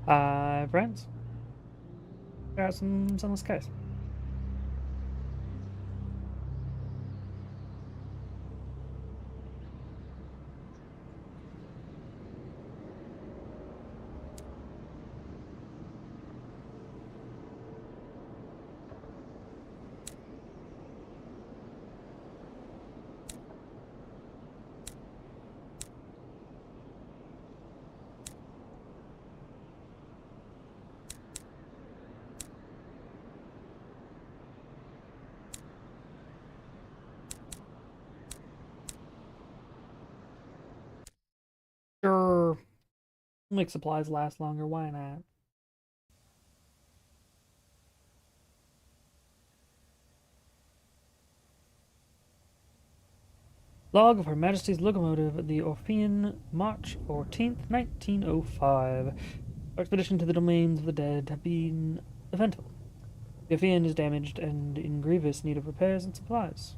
Hi, friends. Got some Sunless Skies. Sure. Make supplies last longer. Why not? Log of Her Majesty's Locomotive, the Orphean, March 14th, 1905. Our expedition to the domains of the dead have been eventful. The Orphean is damaged and in grievous need of repairs and supplies.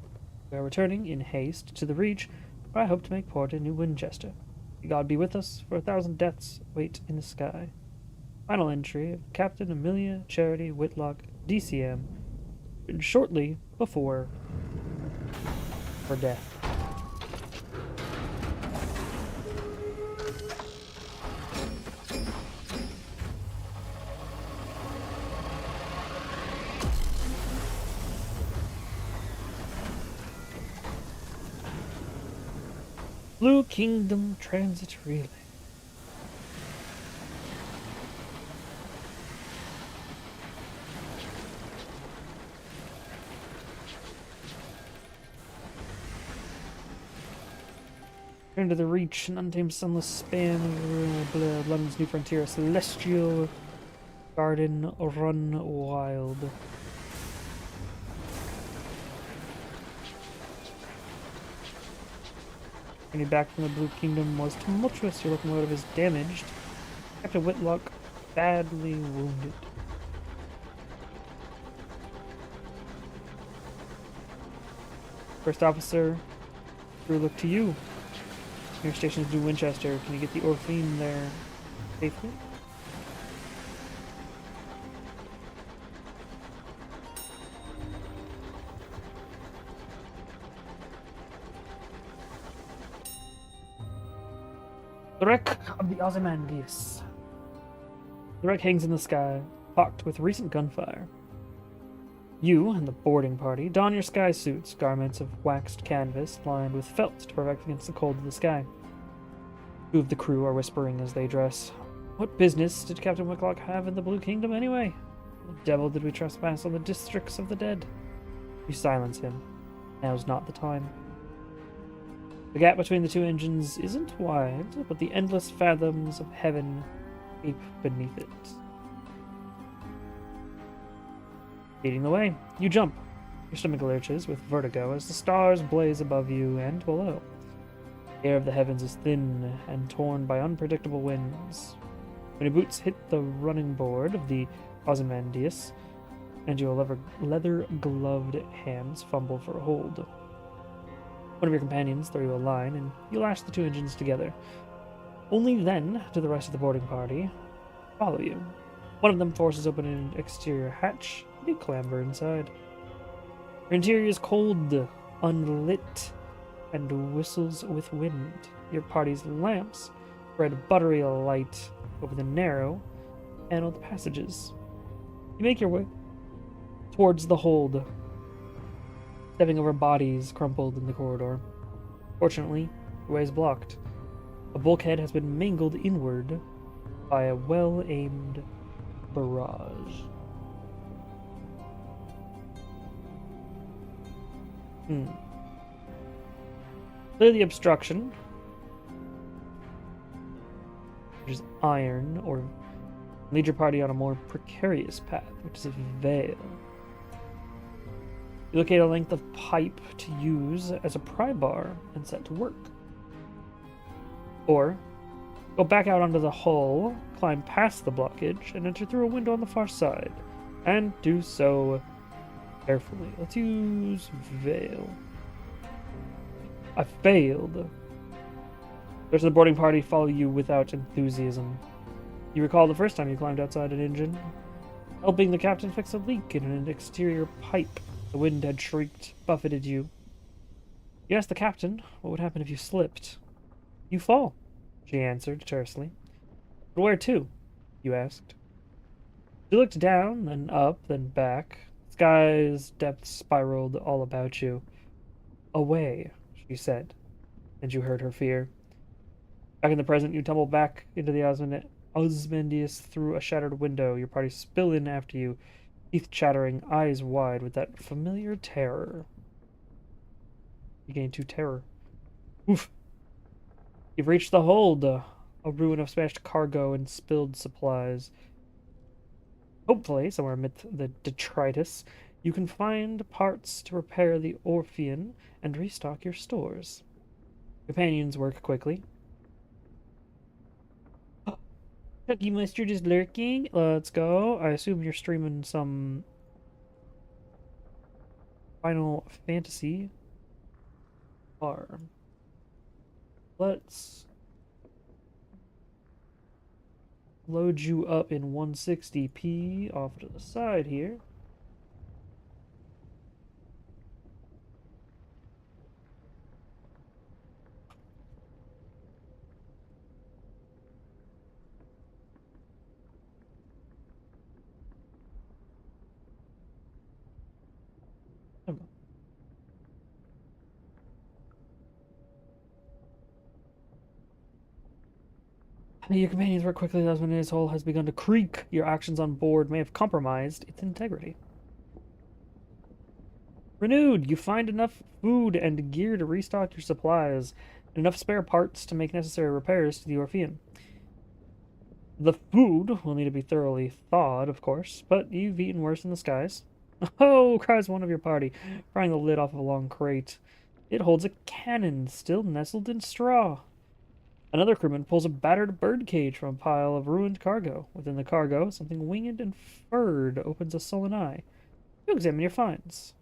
We are returning in haste to the Reach, where I hope to make port in New Winchester. May God be with us, for 1,000 deaths wait in the sky. Final entry of Captain Amelia Charity Whitlock, DCM, shortly before her death. Blue Kingdom Transit Relay. Return to the Reach, an untamed sunless span of London's new frontier, a celestial garden run wild. Journey back from the Blue Kingdom was tumultuous. Your locomotive is damaged. Captain Whitlock badly wounded. First officer, we look to you. Your station is New Winchester. Can you get the Orphean there safely? The wreck of the Ozymandias. The wreck hangs in the sky, pocked with recent gunfire. You and the boarding party don your sky suits, garments of waxed canvas lined with felt to protect against the cold of the sky. Two of the crew are whispering as they dress. What business did Captain Whitlock have in the Blue Kingdom anyway? The devil did we trespass on the districts of the dead? You silence him. Now's not the time. The gap between the two engines isn't wide, but the endless fathoms of heaven gape beneath it. Leading the way, you jump. Your stomach lurches with vertigo as the stars blaze above you and below. The air of the heavens is thin and torn by unpredictable winds. When your boots hit the running board of the Ozymandias, and your leather-gloved hands fumble for a hold. One of your companions throws you a line, and you lash the two engines together. Only then do the rest of the boarding party follow you. One of them forces open an exterior hatch, and you clamber inside. Your interior is cold, unlit, and whistles with wind. Your party's lamps spread buttery light over the narrow, paneled passages. You make your way towards the hold, stepping over bodies crumpled in the corridor. Fortunately, your way is blocked. A bulkhead has been mangled inward by a well-aimed barrage. Clear the obstruction, which is iron, or lead your party on a more precarious path, which is a veil. You locate a length of pipe to use as a pry bar and set to work. Or, go back out onto the hull, climb past the blockage, and enter through a window on the far side. And do so carefully. Let's use veil. I failed. The rest of the boarding party follow you without enthusiasm. You recall the first time you climbed outside an engine, helping the captain fix a leak in an exterior pipe. The wind had shrieked, buffeted you. You asked the captain what would happen if you slipped. You fall, she answered tersely. But where to? You asked. She looked down, then up, then back. Sky's depths spiraled all about you. Away, she said, and you heard her fear. Back in the present, you tumble back into the Osmandius through a shattered window. Your party spill in after you, teeth chattering, eyes wide with that familiar terror. You gain 2 terror. Oof. You've reached the hold, a ruin of smashed cargo and spilled supplies. Hopefully, somewhere amid the detritus, you can find parts to repair the Orphean and restock your stores. Companions work quickly. Chucky Mustard is lurking. Let's go. I assume you're streaming some Final Fantasy. Let's load you up in 160p off to the side here. Your companions work quickly as when his hull has begun to creak. Your actions on board may have compromised its integrity. Renewed, you find enough food and gear to restock your supplies, and enough spare parts to make necessary repairs to the Orphean. The food will need to be thoroughly thawed, of course, but you've eaten worse in the skies. Oh, cries one of your party, prying the lid off of a long crate. It holds a cannon, still nestled in straw. Another crewman pulls a battered birdcage from a pile of ruined cargo. Within the cargo, something winged and furred opens a sullen eye. You examine your finds.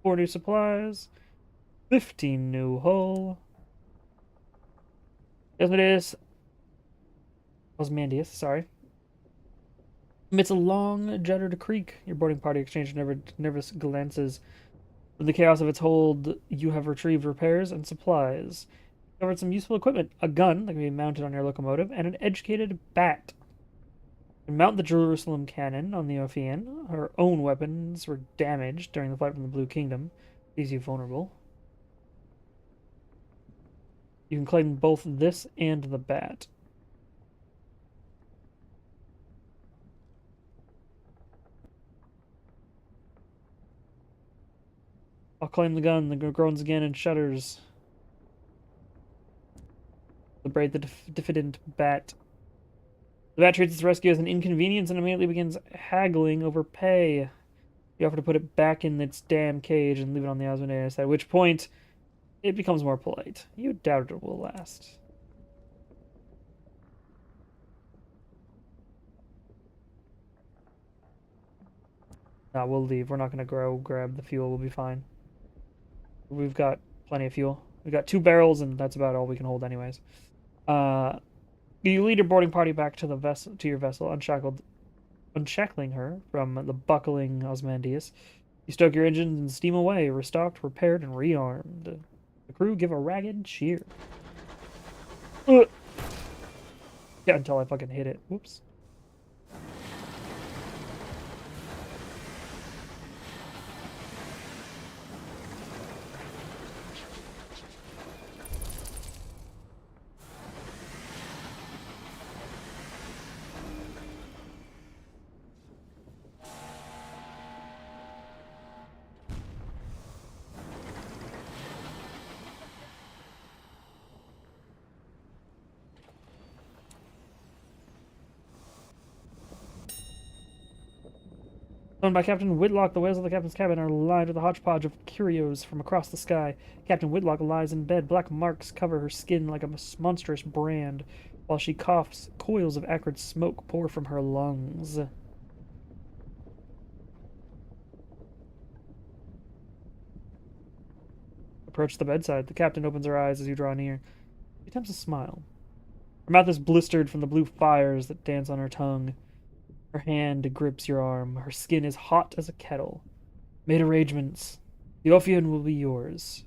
4 new supplies, 15 new hull. Osmandius, sorry. Amidst a long, juttered creek, your boarding party exchanged nervous glances. From the chaos of its hold, you have retrieved repairs and supplies. Discovered some useful equipment, a gun that can be mounted on your locomotive, and an educated bat. You mount the Jerusalem cannon on the Orphean. Her own weapons were damaged during the flight from the Blue Kingdom. Leaves you vulnerable. You can claim both this and the bat. I'll claim the gun. The groans again and shudders. Liberate the diffident bat. The bat treats its rescue as an inconvenience and immediately begins haggling over pay. You offer to put it back in its damn cage and leave it on the Osmandius, at which point it becomes more polite. You doubt it will last. Nah, we'll leave. We're not going to grab the fuel. We'll be fine. We've got plenty of fuel. We've got 2 barrels, and that's about all we can hold anyways. You lead your boarding party back to the vessel, to your vessel, unshackling her from the buckling Osmandius. You stoke your engines and steam away, restocked, repaired, and rearmed. The crew give a ragged cheer. Yeah, until I fucking hit it. Whoops. Owned by Captain Whitlock, the whales of the captain's cabin are lined with a hodgepodge of curios from across the sky. Captain Whitlock lies in bed. Black marks cover her skin like a monstrous brand. While she coughs, coils of acrid smoke pour from her lungs. Approach the bedside. The captain opens her eyes as you draw near. She attempts a smile. Her mouth is blistered from the blue fires that dance on her tongue. Her hand grips your arm. Her skin is hot as a kettle. Made arrangements. The Ophion will be yours.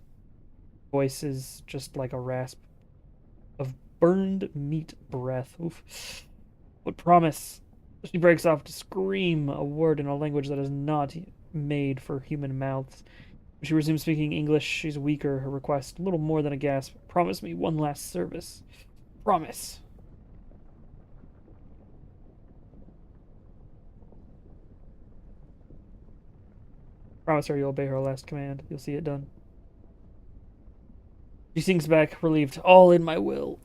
Voice is just like a rasp of burned meat breath. Oof. But promise. She breaks off to scream a word in a language that is not made for human mouths. When she resumes speaking English, she's weaker. Her request, little more than a gasp. Promise me one last service. Promise. Promise her you'll obey her last command. You'll see it done. She sinks back, relieved. All in my will.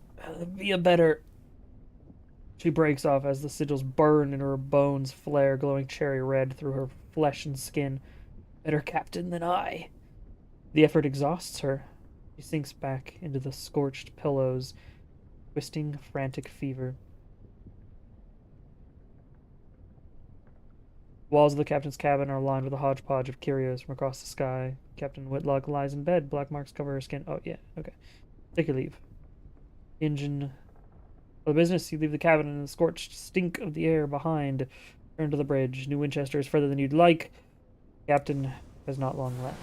Be a better... She breaks off as the sigils burn and her bones flare, glowing cherry red through her flesh and skin. Better captain than I. The effort exhausts her. She sinks back into the scorched pillows, twisting frantic fever. The walls of the captain's cabin are lined with a hodgepodge of curios from across the sky. Captain Whitlock lies in bed. Black marks cover her skin. Oh, yeah, okay. Take your leave. Engine... For the business, you leave the cabin and the scorched stink of the air behind. Turn to the bridge. New Winchester is further than you'd like. Captain has not long left.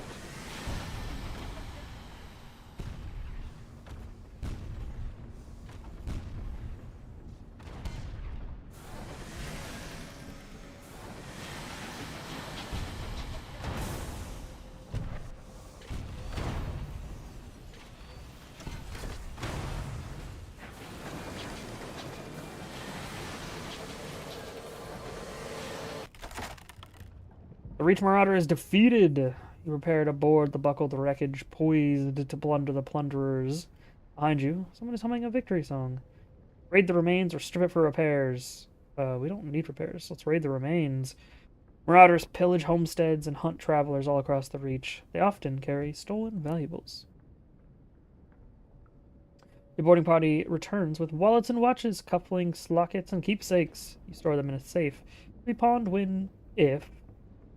The Reach Marauder is defeated. You prepare to board the buckled wreckage, poised to plunder the plunderers. Behind you, someone is humming a victory song. Raid the remains or strip it for repairs. We don't need repairs. Let's raid the remains. Marauders pillage homesteads and hunt travelers all across the Reach. They often carry stolen valuables. The boarding party returns with wallets and watches, cufflinks, lockets, and keepsakes. You store them in a safe. Be pawned when, if,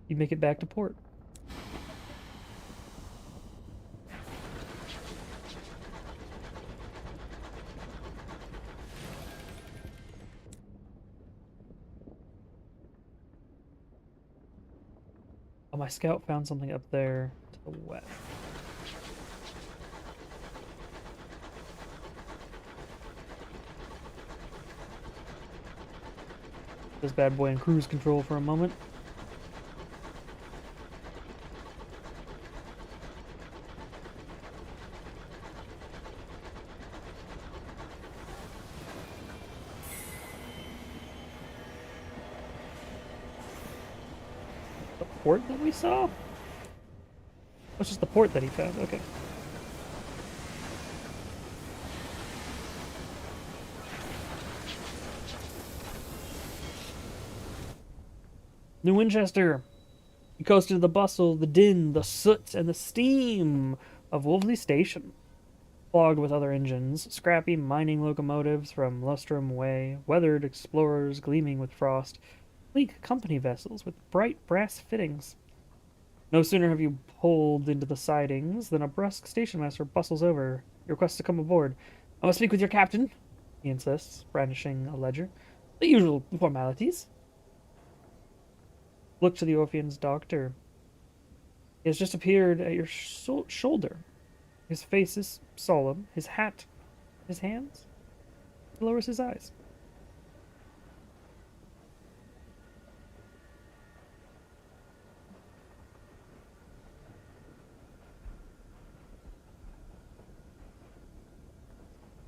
you make it back to port. Oh, my scout found something up there to the west. This bad boy in cruise control for a moment. Port that we saw? That's just the port that he found. Okay. New Winchester. You coasted to the bustle, the din, the soot, and the steam of Wolseley Station. Clogged with other engines, scrappy mining locomotives from Lustrum Way, weathered explorers gleaming with frost, sleek company vessels with bright brass fittings. No sooner have you pulled into the sidings than a brusque stationmaster bustles over. You request to come aboard. I must speak with your captain, he insists, brandishing a ledger. The usual formalities. Look to the Orphean's doctor. He has just appeared at your shoulder. His face is solemn, his hat, his hands. He lowers his eyes.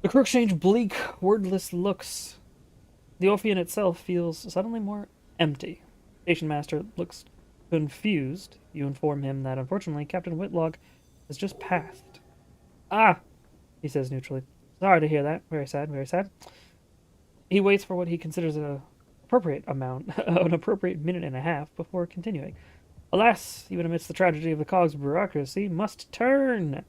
The crew exchange bleak, wordless looks. The Orphean itself feels suddenly more empty. Station master looks confused. You inform him that, unfortunately, Captain Whitlock has just passed. Ah, he says neutrally. Sorry to hear that. Very sad, very sad. He waits for what he considers an appropriate amount, an appropriate minute and a half before continuing. Alas, even amidst the tragedy of the cog's bureaucracy, must turn.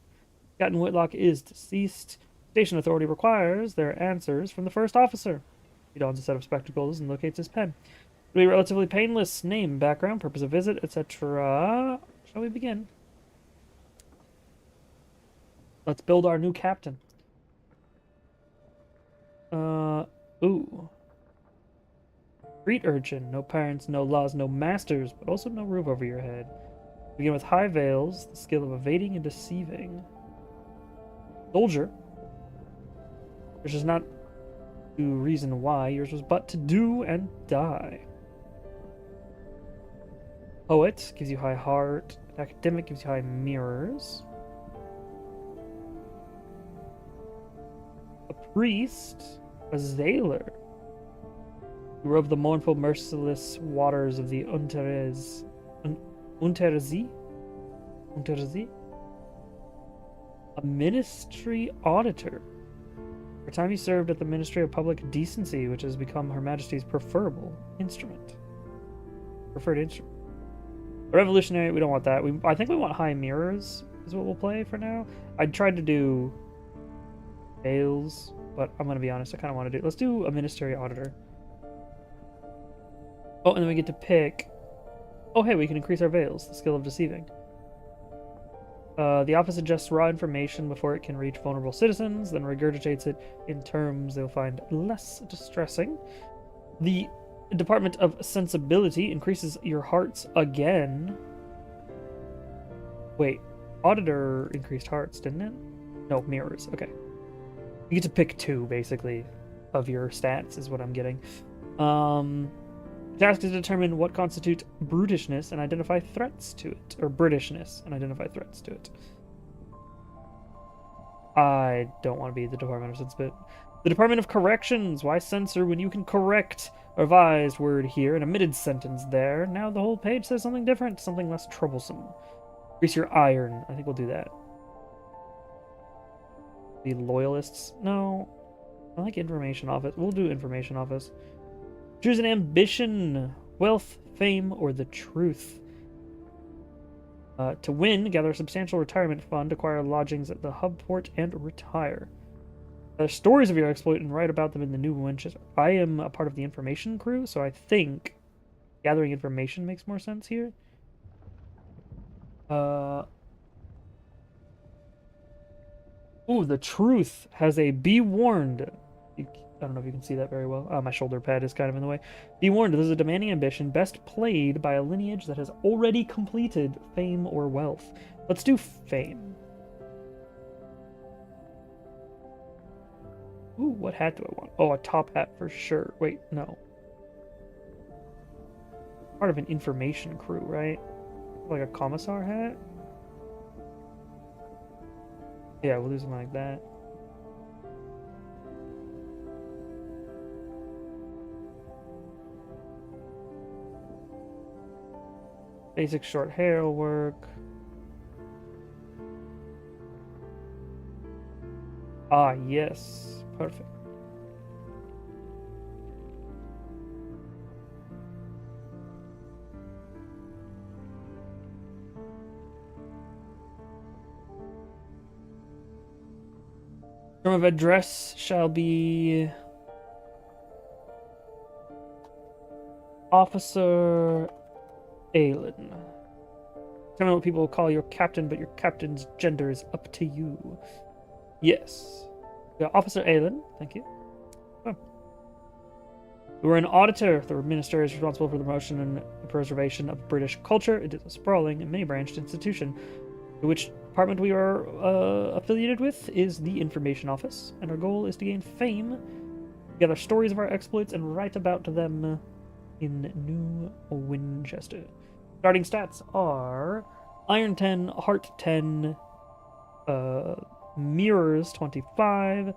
Captain Whitlock is deceased. Station authority requires their answers from the first officer. He dons a set of spectacles and locates his pen. It'll be relatively painless. Name, background, purpose of visit, etc. Shall we begin? Let's build our new captain. Ooh. Street urchin. No parents, no laws, no masters, but also no roof over your head. Begin with high veils, the skill of evading and deceiving. Soldier. Which is not to reason why. Yours was but to do and die. Poet gives you high heart. Academic gives you high mirrors. A priest. A Zailer. You rove the mournful, merciless waters of the Unterzi? Unterzi? A ministry auditor. For time you served at the Ministry of Public Decency, which has become Her Majesty's preferred instrument. A revolutionary, we don't want that. I think we want high mirrors, is what we'll play for now. I tried to do veils, but I'm going to be honest, I kind of want to do... Let's do a ministry auditor. Oh, and then we get to pick... Oh, hey, we can increase our veils, the skill of deceiving. The office adjusts raw information before it can reach vulnerable citizens, then regurgitates it in terms they'll find less distressing. The Department of Sensibility increases your hearts again. Wait, Auditor increased hearts, didn't it? No, mirrors, okay. You get to pick two, basically, of your stats, is what I'm getting. Task is to determine what constitute brutishness and identify threats to it. Or Britishness and identify threats to it. I don't want to be the Department of Sensibility. The Department of Corrections. Why censor when you can correct a revised word here, an omitted sentence there? Now the whole page says something different, something less troublesome. Increase your iron. I think we'll do that. The loyalists. No. I like information office. We'll do information office. Choose an ambition, wealth, fame, or the truth. To win, gather a substantial retirement fund, acquire lodgings at the hub port, and retire. Stories of your exploit and write about them in the New Winchester. I am a part of the information crew, so I think gathering information makes more sense here. Ooh, the truth has a be warned. I don't know if you can see that very well. My shoulder pad is kind of in the way. Be warned, this is a demanding ambition best played by a lineage that has already completed fame or wealth. Let's do fame. Ooh, what hat do I want? Oh, a top hat for sure. Wait, no. Part of an information crew, right? Like a commissar hat? Yeah, we'll do something like that. Basic short hair will work. Ah, yes. Perfect. Term of address shall be Officer Aelin. I don't know what people call your captain, but your captain's gender is up to you. Yes. Yeah, Officer Aelin, thank you. Oh. We were an auditor. The minister is responsible for the promotion and preservation of British culture. It is a sprawling and many-branched institution. Which department we are affiliated with is the Information Office, and our goal is to gain fame, gather stories of our exploits, and write about them in New Winchester. Starting stats are Iron 10, Heart 10, Mirrors 25,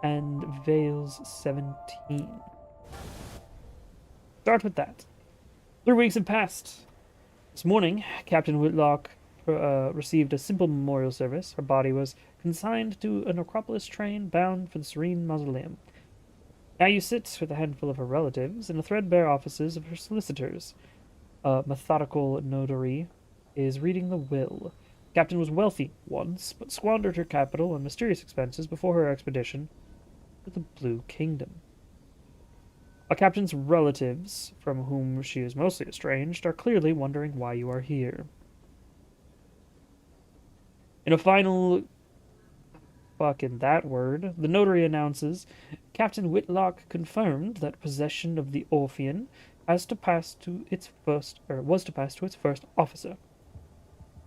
and Veils 17. Start with that. 3 weeks have passed. This morning, Captain Whitlock received a simple memorial service. Her body was consigned to a necropolis train bound for the serene mausoleum. Now you sit with a handful of her relatives in the threadbare offices of her solicitors. A methodical notary is reading the will. Captain was wealthy once, but squandered her capital on mysterious expenses before her expedition to the Blue Kingdom. A captain's relatives, from whom she is mostly estranged, are clearly wondering why you are here. In a final fucking that word. The notary announces, Captain Whitlock confirmed that possession of the Orphean has to pass to its first, or was to pass to its first officer.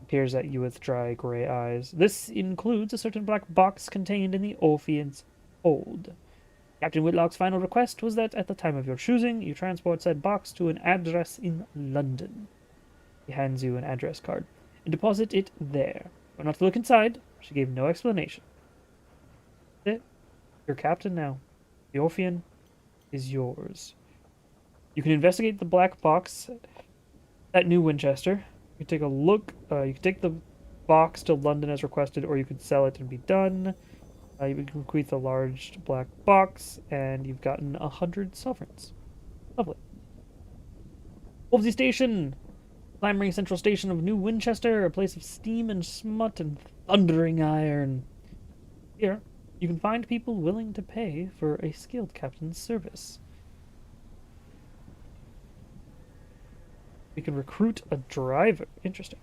Peers at you with dry gray eyes. This includes a certain black box contained in the Orphean's hold. Captain Whitlock's final request was that at the time of your choosing, you transport said box to an address in London. He hands you an address card and deposit it there. But not to look inside. She gave no explanation. That's it. You're captain now. The Orphean is yours. You can investigate the black box at New Winchester. You can take a look. You can take the box to London as requested, or you could sell it and be done. You can bequeath a large black box, and you've gotten 100 sovereigns. Lovely. Wolvesy Station! Clamoring central station of New Winchester, a place of steam and smut and thundering iron. Here, you can find people willing to pay for a skilled captain's service. We can recruit a driver. Interesting.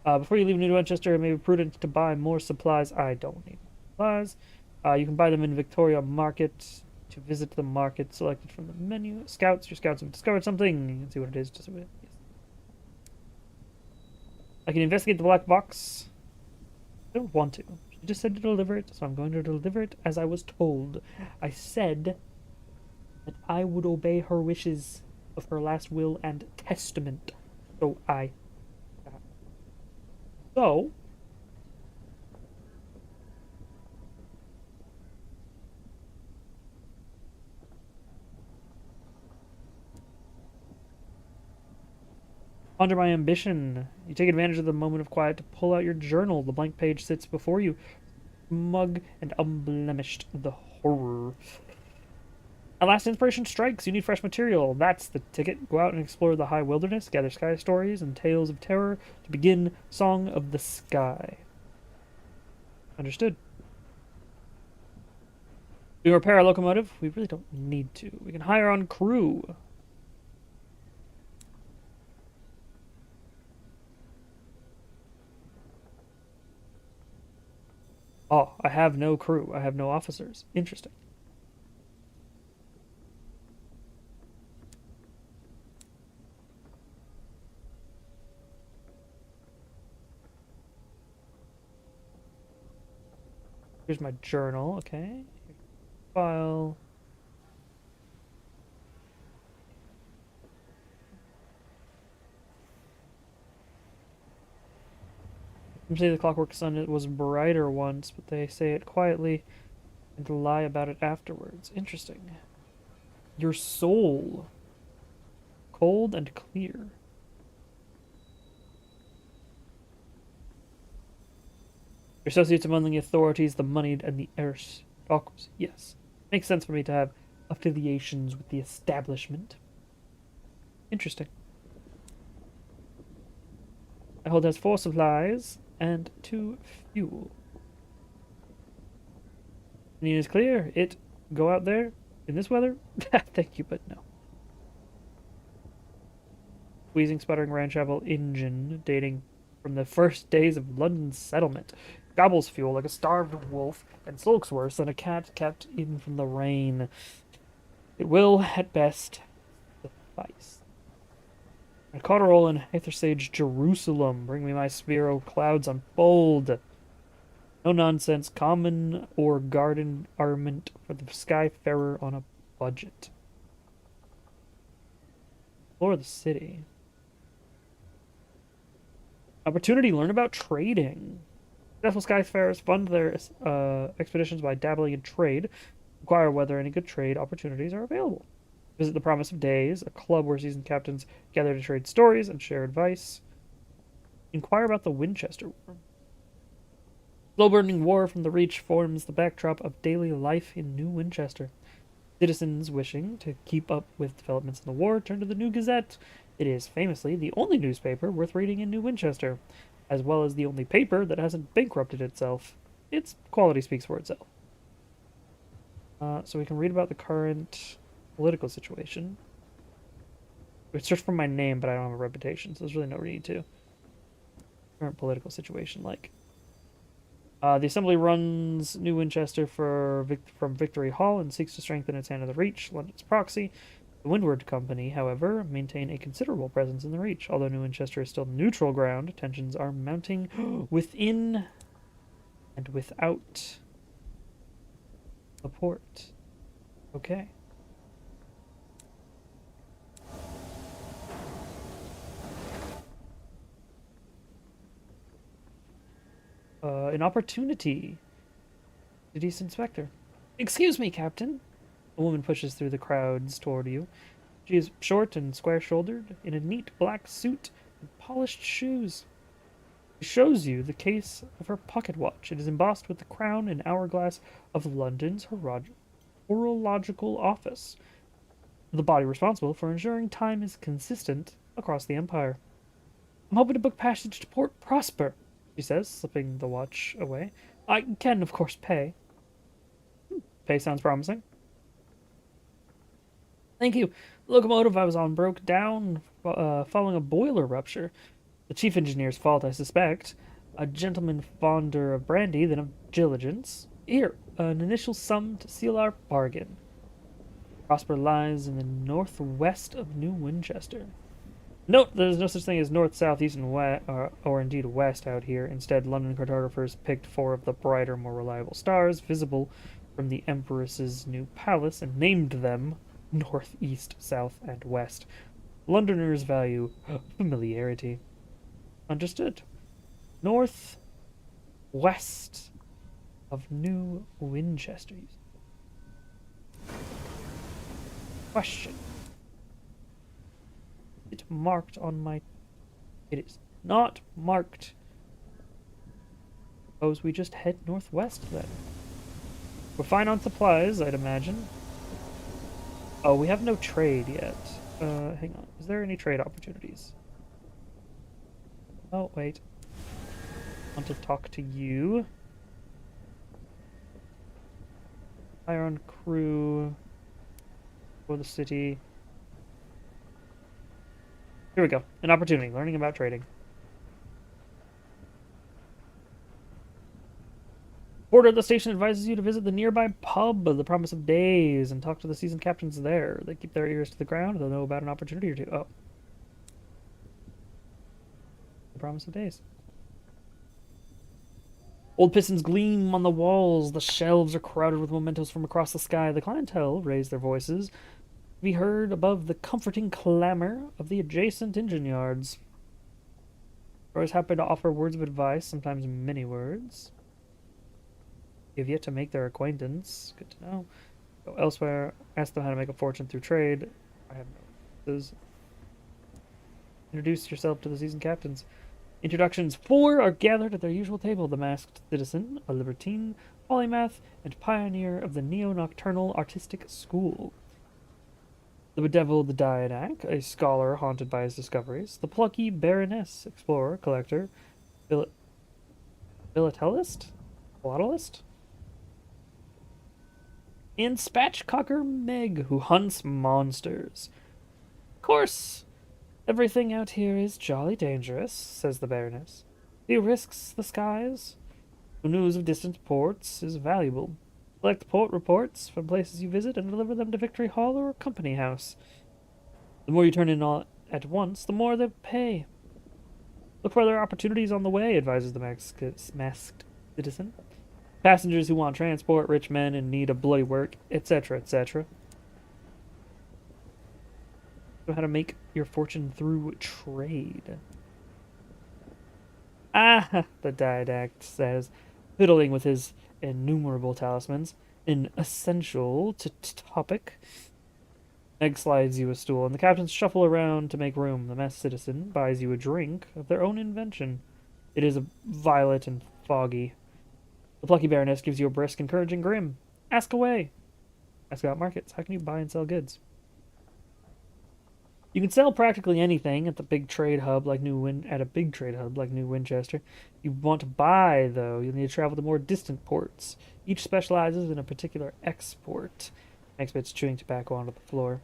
Before you leave New Winchester, it may be prudent to buy more supplies. I don't need supplies. You can buy them in Victoria Market. To visit the market selected from the menu. Scouts. Your scouts have discovered something. You can see what it is. Just a bit. Yes. I can investigate the black box. I don't want to. She just said to deliver it, so I'm going to deliver it as I was told. I said that I would obey her wishes of her last will and testament. So I... So... Ponder my ambition. You take advantage of the moment of quiet to pull out your journal. The blank page sits before you, smug and unblemished. The horror. At last inspiration strikes. You need fresh material. That's the ticket. Go out and explore the high wilderness. Gather sky stories and tales of terror to begin Song of the Sky. Understood. We repair our locomotive. We really don't need to. We can hire on crew. Oh, I have no crew. I have no officers. Interesting. Here's my journal. Okay. File. Some say the clockwork sun was brighter once, but they say it quietly and lie about it afterwards. Interesting. Your soul. Cold and clear. Your associates among the authorities, the moneyed, and the aristocracy. Yes. Makes sense for me to have affiliations with the establishment. Interesting. My hold has 4 supplies and 2 fuel. The is clear. It go out there in this weather? Thank you, but no. Wheezing, sputtering ramshackle engine dating from the first days of London's settlement. Gobbles fuel like a starved wolf and sulks worse than a cat kept in from the rain. It will, at best, suffice. I caught a roll in Aethersage Jerusalem. Bring me my spear, O clouds unfold. No nonsense, common or garden armament for the skyfarer on a budget. Explore the city. Opportunity, learn about trading. Successful skyfarers fund their expeditions by dabbling in trade. Inquire whether any good trade opportunities are available. Visit the Promise of Days, a club where seasoned captains gather to trade stories and share advice. Inquire about the Winchester War. Slow-burning war from the Reach forms the backdrop of daily life in New Winchester. Citizens wishing to keep up with developments in the war turn to the New Gazette. It is famously the only newspaper worth reading in New Winchester, as well as the only paper that hasn't bankrupted itself. Its quality speaks for itself. So we can read about the current political situation. It's just from my name, but I don't have a reputation, so there's really no need to. Current political situation, like. The Assembly runs New Winchester from Victory Hall and seeks to strengthen its hand in the Reach, London's proxy. The Windward Company, however, maintain a considerable presence in the Reach. Although New Winchester is still neutral ground, tensions are mounting within and without the port. Okay. An opportunity. Duties Inspector. Excuse me, Captain. A woman pushes through the crowds toward you. She is short and square-shouldered, in a neat black suit and polished shoes. She shows you the case of her pocket watch. It is embossed with the crown and hourglass of London's horological office, the body responsible for ensuring time is consistent across the empire. I'm hoping to book passage to Port Prosper, she says, slipping the watch away. I can, of course, pay. Pay sounds promising. Thank you. The locomotive I was on broke down following a boiler rupture. The chief engineer's fault, I suspect. A gentleman fonder of brandy than of diligence. Here, an initial sum to seal our bargain. Prosper lies in the northwest of New Winchester. Note, there's no such thing as north, south, east, and west, or indeed west out here. Instead, London cartographers picked 4 of the brighter, more reliable stars visible from the Empress's new palace and named them north, east, south, and west. Londoners value familiarity. Understood. North, west of New Winchester. Question. It marked on my... It is not marked. Suppose we just head northwest then. We're fine on supplies, I'd imagine. Oh, we have no trade yet. Hang on. Is there any trade opportunities? Oh, wait. I want to talk to you. Hire on crew for the city. Here we go. An opportunity. Learning about trading. Porter at the station advises you to visit the nearby pub, The Promise of Days, and talk to the seasoned captains there. They keep their ears to the ground. They'll know about an opportunity or two. Oh. The Promise of Days. Old pistons gleam on the walls. The shelves are crowded with mementos from across the sky. The clientele raise their voices to be heard above the comforting clamor of the adjacent engine yards. Always happy to offer words of advice, sometimes many words. You've yet to make their acquaintance. Good to know. Go elsewhere. Ask them how to make a fortune through trade. I have no answers. Introduce yourself to the seasoned captains. Introductions. 4 are gathered at their usual table. The masked citizen, a libertine, polymath, and pioneer of the neo-nocturnal artistic school. The bedeviled Diadak, a scholar haunted by his discoveries. The plucky baroness, explorer, collector, philatelist? Philatelist? And spatchcocker Meg, who hunts monsters. Of course, everything out here is jolly dangerous, says the Baroness. He risks the skies. The news of distant ports is valuable. Collect port reports from places you visit and deliver them to Victory Hall or Company House. The more you turn in all at once, the more they pay. Look for other opportunities on the way, advises the masked citizen. Passengers who want transport, rich men in need of bloody work, etc., etc. Know how to make your fortune through trade. Ah, the Diadact says, fiddling with his innumerable talismans. An essential topic. Meg slides you a stool, and the captains shuffle around to make room. The masked citizen buys you a drink of their own invention. It is violet and foggy. The plucky baroness gives you a brisk, encouraging grin. Ask away. Ask about markets. How can you buy and sell goods? You can sell practically anything at a big trade hub like New Winchester. If you want to buy, though, you'll need to travel to more distant ports. Each specializes in a particular export. Next bit's chewing tobacco onto the floor.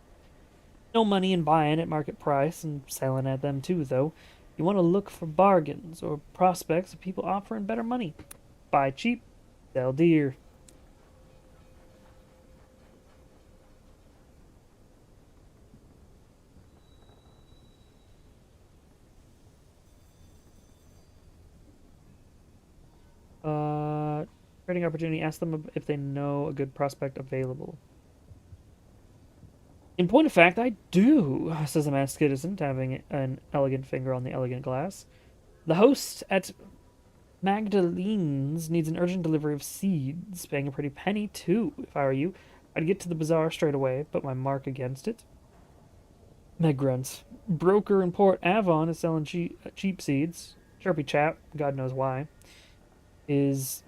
No money in buying at market price and selling at them too, though. You want to look for bargains or prospects of people offering better money. Buy cheap, sell dear. Trading opportunity. Ask them if they know a good prospect available. In point of fact, I do, says the masked citizen, tapping an elegant finger on the elegant glass. The host at Magdalene's needs an urgent delivery of seeds, paying a pretty penny, too. If I were you, I'd get to the bazaar straight away, put my mark against it. Meg grunts. Broker in Port Avon is selling cheap seeds. Chirpy chap, God knows why. His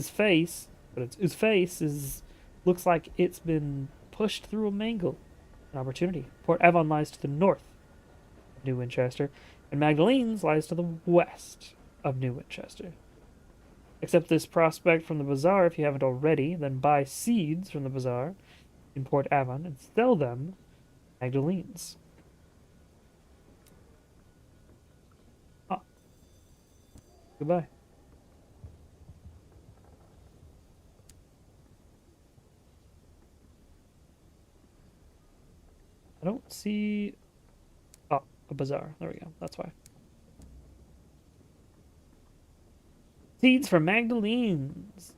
face, but his face looks like it's been pushed through a mangle. An opportunity. Port Avon lies to the north of New Winchester, and Magdalene's lies to the west of New Winchester. Accept this prospect from the bazaar if you haven't already, then buy seeds from the bazaar in Port Avon and sell them Magdalene's. Ah. Goodbye. I don't see... Oh, a bazaar. There we go. That's why. Seeds from Magdalene's.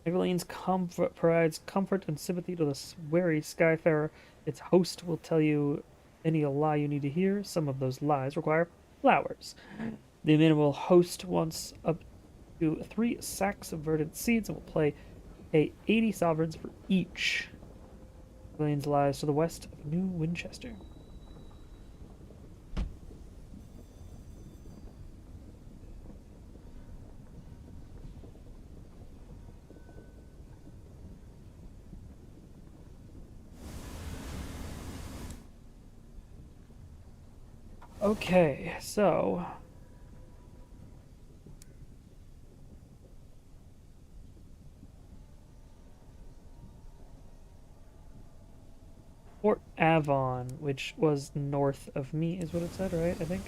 Magdalene's provides comfort and sympathy to the wary skyfarer. Its host will tell you any lie you need to hear. Some of those lies require flowers. The amenable host wants up to 3 sacks of verdant seeds and will pay 80 sovereigns for each. Magdalene's lies to the west of New Winchester. Okay, so Port Avon, which was north of me, is what it said, right? I think.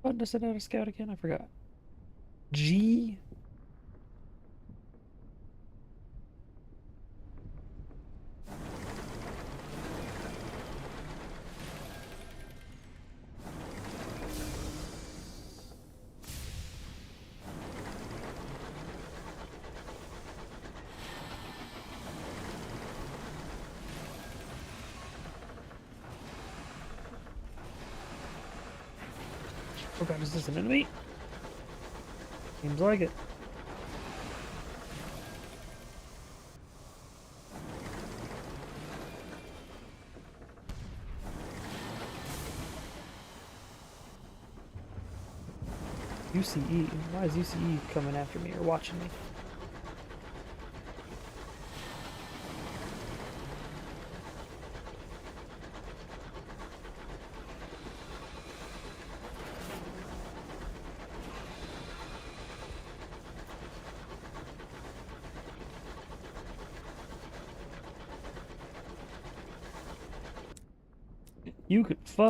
What does it out of scout again? I forgot. G. Oh god, is this an enemy? Seems like it. UCE? Why is UCE coming after me or watching me? You could fuck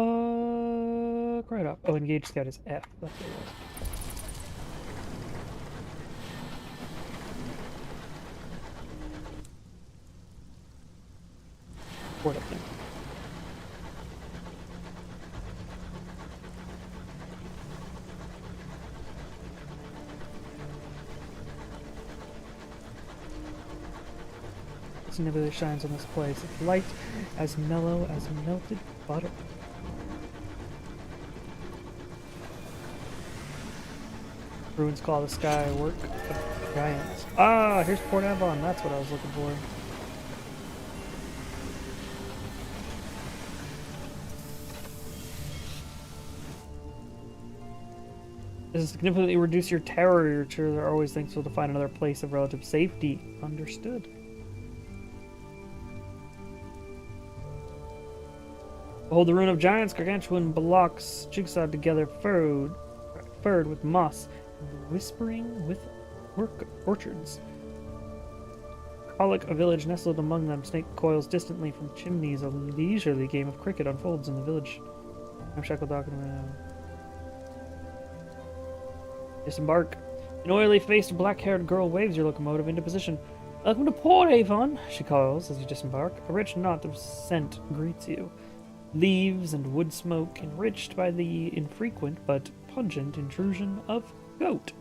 right up. Oh, engage scout is F. That's what it was. Port up there. This nebula shines on this place. It's light as mellow as melted butter. Ruins claw the sky, work of giants. Ah, here's Port Avon. That's what I was looking for. This is significantly reduce your terror. Your children are always thankful to find another place of relative safety. Understood. Behold the ruin of giants, gargantuan blocks, jigsawed together, furred with moss, and whispering with orchards. Colic, a village nestled among them, snake coils distantly from chimneys. A leisurely game of cricket unfolds in the village. Ramshackle dock and disembark. An oily-faced, black-haired girl waves your locomotive into position. Welcome to Port Avon, she calls as you disembark. A rich knot of scent greets you. Leaves and wood smoke, enriched by the infrequent but pungent intrusion of goat.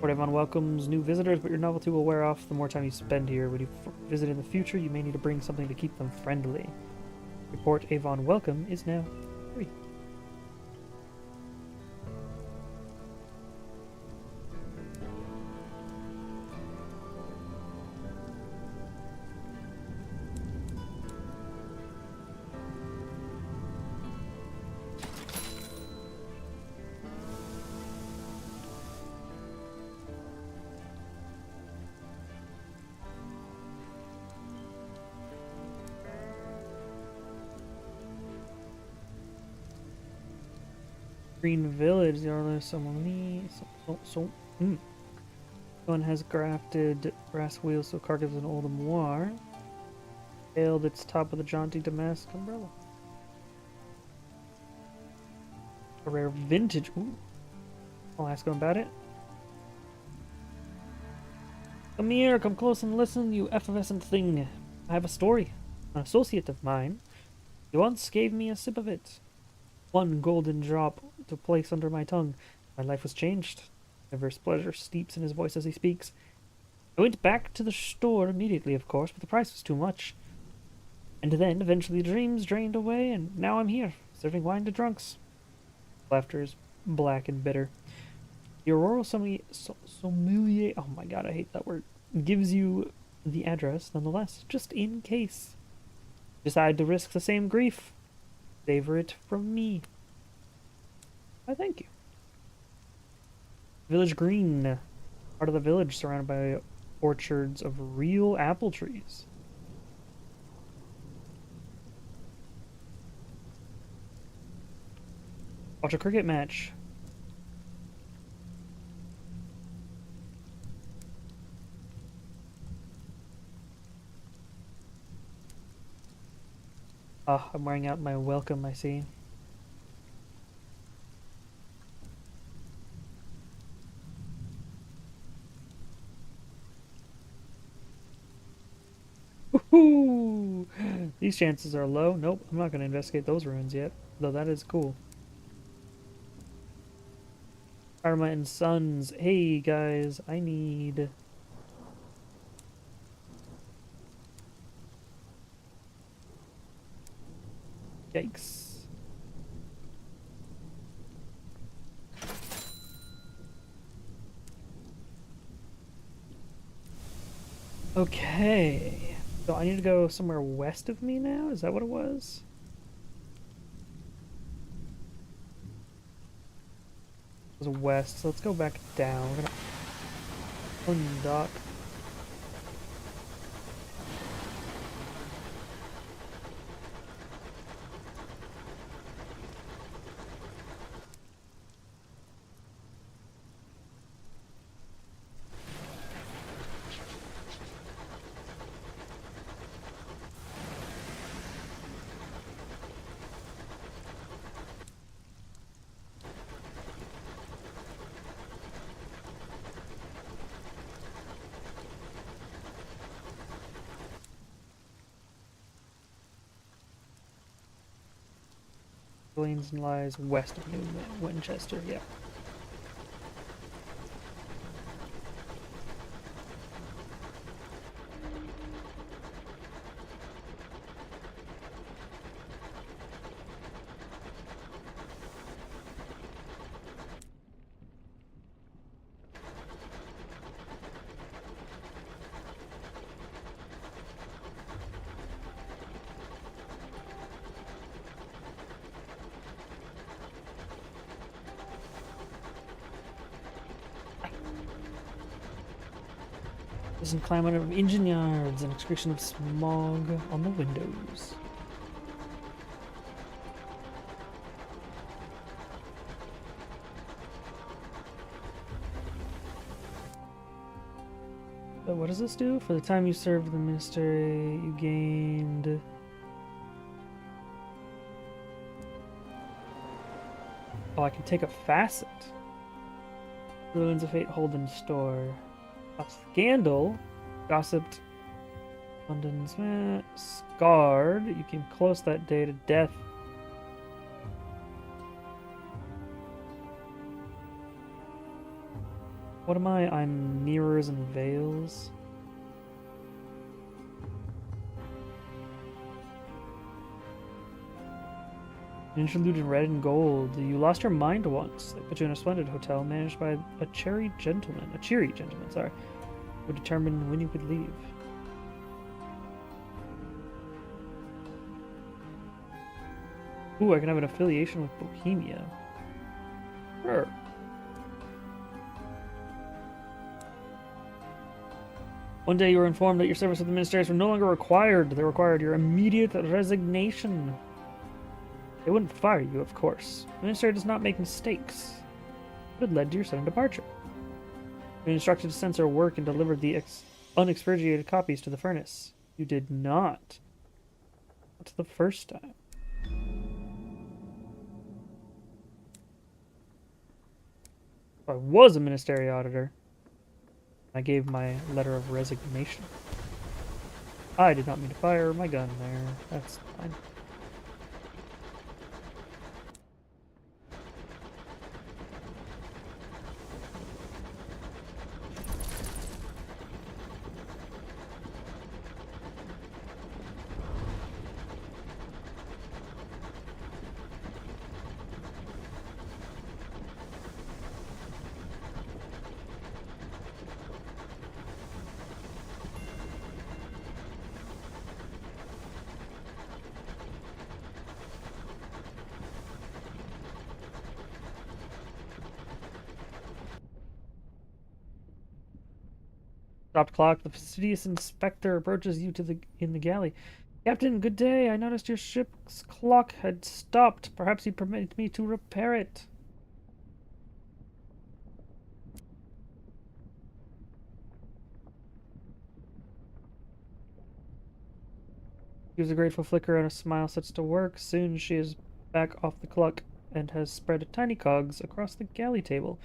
Port Avon welcomes new visitors, but your novelty will wear off the more time you spend here. When you visit in the future, you may need to bring something to keep them friendly. Your Port Avon welcome is now free. Green Village, the Orlo Someone has grafted brass wheels so carcass an old armoire. Failed its top with a jaunty damask umbrella. A rare vintage. Ooh. I'll ask him about it. Come here, come close and listen, you effervescent thing. I have a story. An associate of mine. He once gave me a sip of it. One golden drop to place under my tongue. My life was changed. Diverse pleasure steeps in his voice as he speaks. I went back to the store immediately, of course, but the price was too much. And then, eventually, dreams drained away, and now I'm here, serving wine to drunks. Laughter is black and bitter. The Aurora Sommelier, oh my god, I hate that word, gives you the address, nonetheless, just in case. Decide to risk the same grief. Savor it from me. I thank you. Village Green. Part of the village surrounded by orchards of real apple trees. Watch a cricket match. Ah, I'm wearing out my welcome, I see. Woohoo! These chances are low. Nope, I'm not going to investigate those ruins yet, though that is cool. Karma and Sons. Hey, guys, I need... Yikes. Okay. So I need to go somewhere west of me now? Is that what it was? It was west, so let's go back down. We're gonna undock. Lanes lies west of New Winchester, yeah. Listen, climb out of engine yards and excretion of smog on the windows. But what does this do? For the time you served the ministry, you gained... Oh, I can take a facet. Ruins of Fate hold in store. A scandal. Gossiped. London's scarred. You came close that day to death. What am I? I'm mirrors and veils. An interlude in red and gold. You lost your mind once. They put you in a splendid hotel managed by a cheery gentleman, sorry, who determined when you could leave. Ooh, I can have an affiliation with Bohemia. Sure. One day you were informed that your service with the ministers were no longer required. They required your immediate resignation. They wouldn't fire you, of course. The minister does not make mistakes. It had led to your sudden departure. You were instructed to censor work and deliver the unexpurgated copies to the furnace. You did not. That's the first time. I was a ministry auditor. I gave my letter of resignation. I did not mean to fire my gun there. That's fine. Stopped clock. The fastidious inspector approaches you in the galley. Captain, good day. I noticed your ship's clock had stopped. Perhaps you permit me to repair it. Gives a grateful flicker and a smile sets to work. Soon she is back off the clock and has spread tiny cogs across the galley table.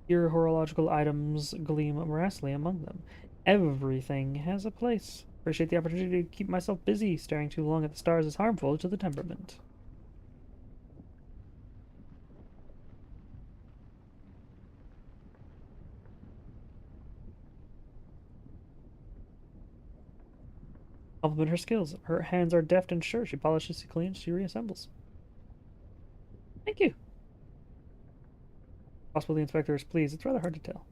Your horological items gleam miraculously among them. Everything has a place. Appreciate the opportunity to keep myself busy. Staring too long at the stars is harmful to the temperament. Compliment her skills. Her hands are deft and sure. She polishes, she cleans, she reassembles. Thank you. Possible the inspector is pleased. It's rather hard to tell.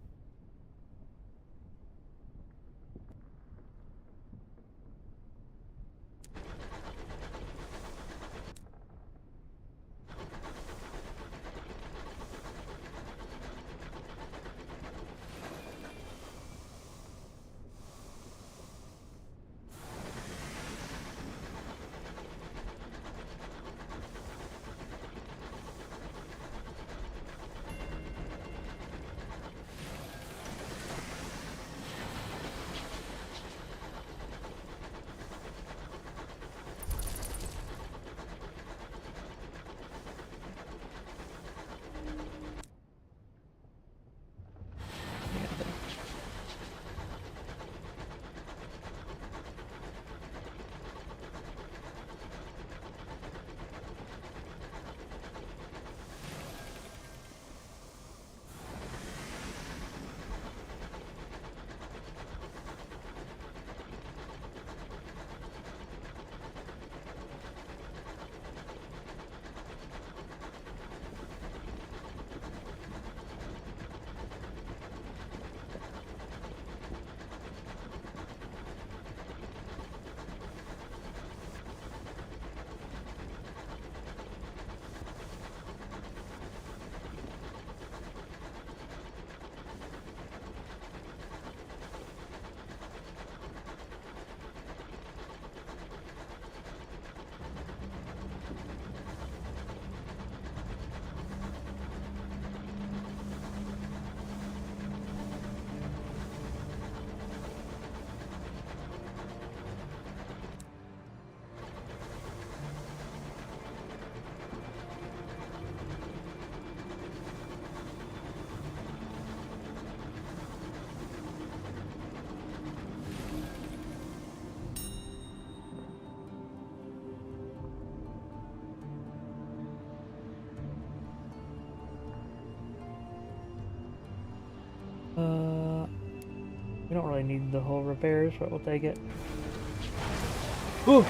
We don't really need the whole repairs, but we'll take it. Ooh!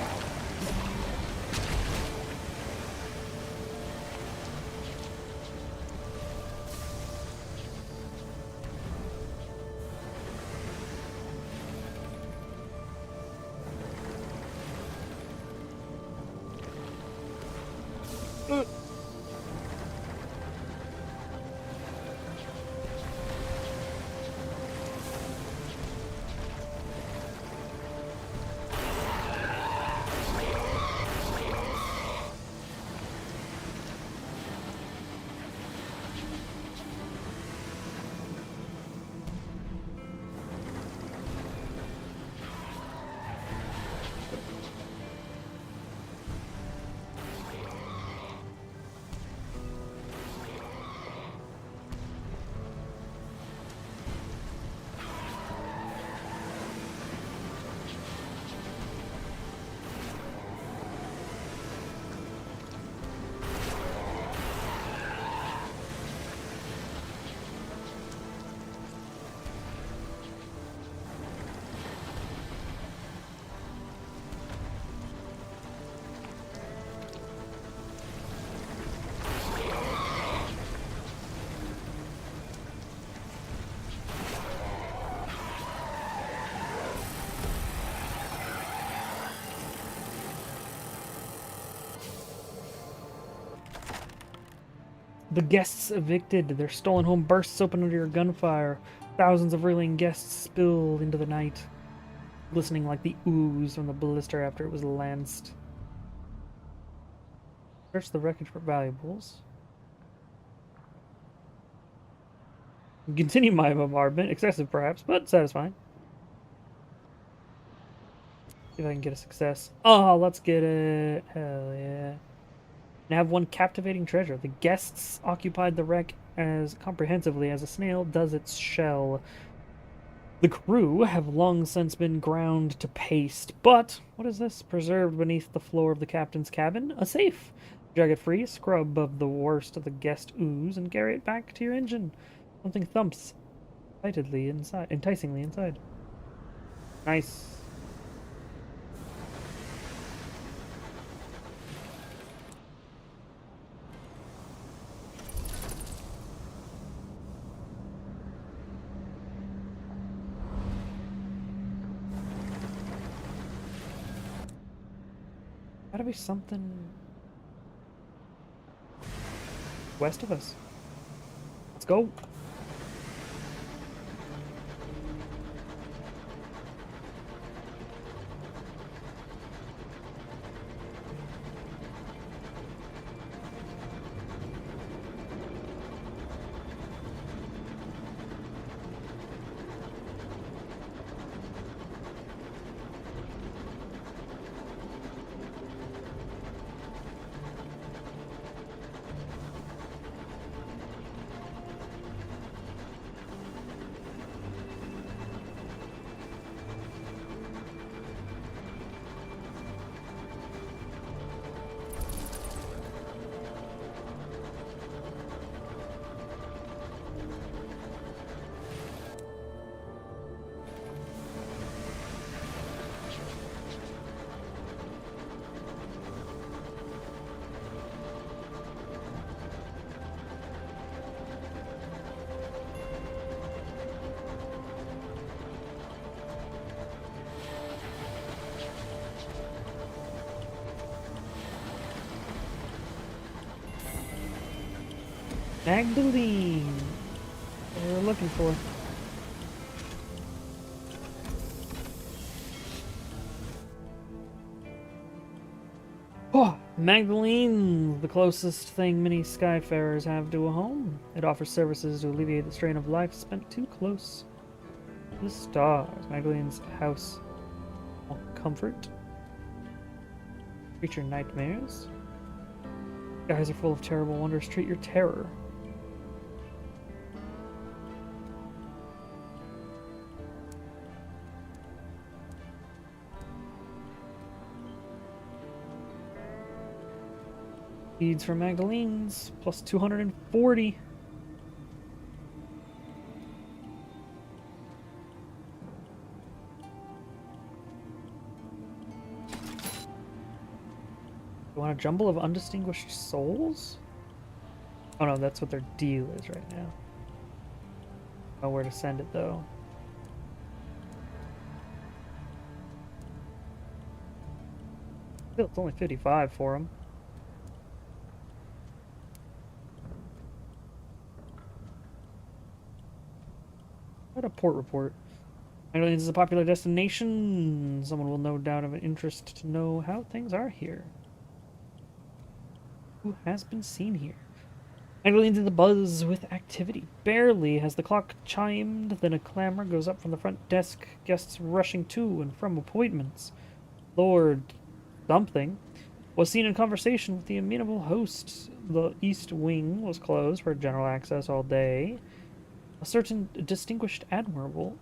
The guests evicted. Their stolen home bursts open under your gunfire. Thousands of reeling guests spill into the night, glistening like the ooze from the blister after it was lanced. Search the wreckage for valuables. Continue my bombardment. Excessive, perhaps, but satisfying. See if I can get a success. Oh, let's get it. Hell yeah. And have one captivating treasure. The guests occupied the wreck as comprehensively as a snail does its shell. The crew have long since been ground to paste, but what is this? Preserved beneath the floor of the captain's cabin? A safe. Drag it free, scrub of the worst of the guest ooze, and carry it back to your engine. Something thumps enticingly inside. Nice. Gotta be something west of us. Let's go. Magdalene. What we were looking for. Oh, Magdalene, the closest thing many skyfarers have to a home. It offers services to alleviate the strain of life spent too close to the stars. Magdalene's house. Comfort. Creature nightmares. Skies are full of terrible wonders. Treat your terror. Feeds from Magdalene's plus 240. You want a jumble of undistinguished souls? Oh no, that's what their deal is right now. I don't know where to send it though. Still, it's only 55 for them. What a port report. Magdalene's is a popular destination. Someone will no doubt have an interest to know how things are here. Who has been seen here? Magdalene's in the buzz with activity. Barely has the clock chimed, then a clamor goes up from the front desk. Guests rushing to and from appointments. Lord something was seen in conversation with the amenable host. The east wing was closed for general access all day. A certain distinguished admiral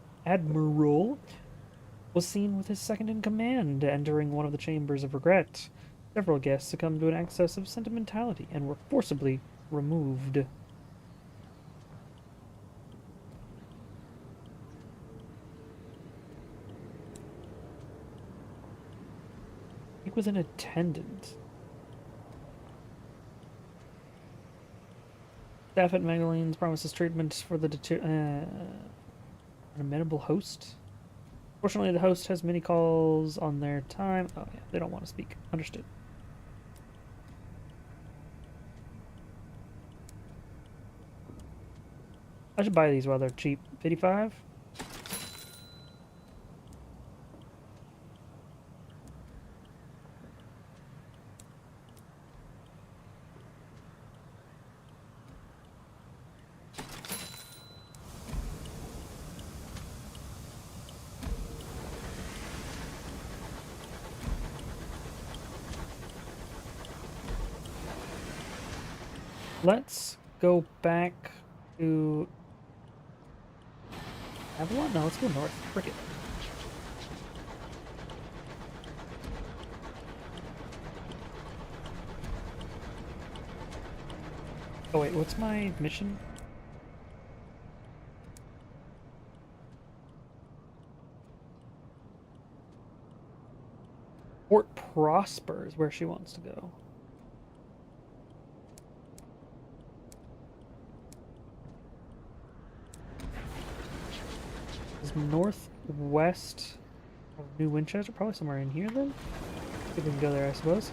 was seen with his second in command entering one of the chambers of regret. Several guests succumbed to an excess of sentimentality and were forcibly removed. Speak with an attendant. Staff at Magdalene's promises treatment for the an amenable host. Fortunately, the host has many calls on their time. Oh yeah, they don't want to speak. Understood. I should buy these while they're cheap. 55? Let's go back to Avalon? No, let's go north. Frick it. Oh wait, what's my mission? Port Prosper is where she wants to go. Is northwest of New Winchester? Probably somewhere in here then? We can go there, I suppose.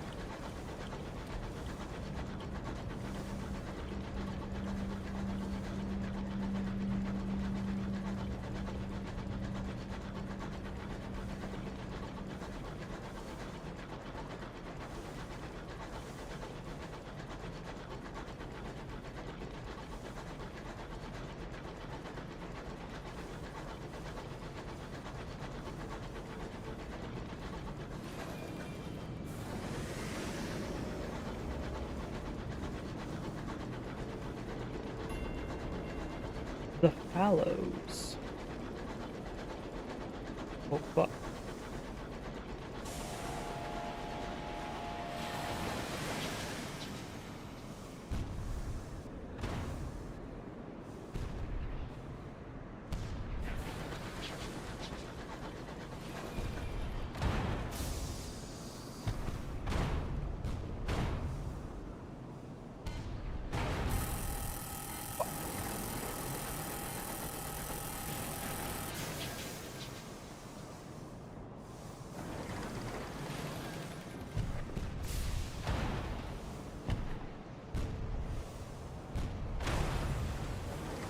The Fallows. Oh, fuck.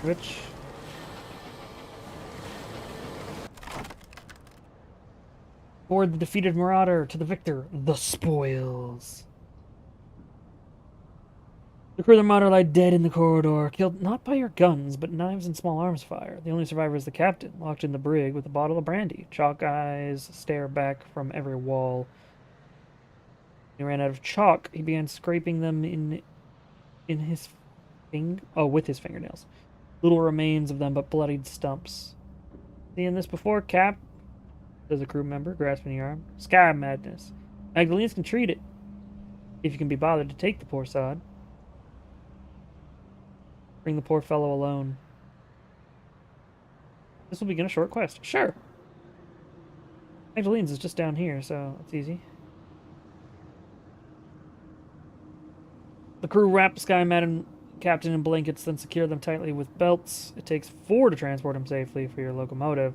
Which? Board the defeated marauder, to the victor, the spoils. The crew of the marauder lie dead in the corridor, killed not by your guns, but knives and small arms fire. The only survivor is the captain, locked in the brig with a bottle of brandy. Chalk eyes stare back from every wall. When he ran out of chalk, he began scraping them in his with his fingernails. Little remains of them but bloodied stumps. Seeing this before, Cap? Says a crew member, grasping your arm. Sky madness. Magdalene's can treat it, if you can be bothered to take the poor sod. Bring the poor fellow alone. This will begin a short quest. Sure. Magdalene's is just down here, so it's easy. The crew wrap Sky Captain in blankets, then secure them tightly with belts. It takes 4 to transport him safely for your locomotive.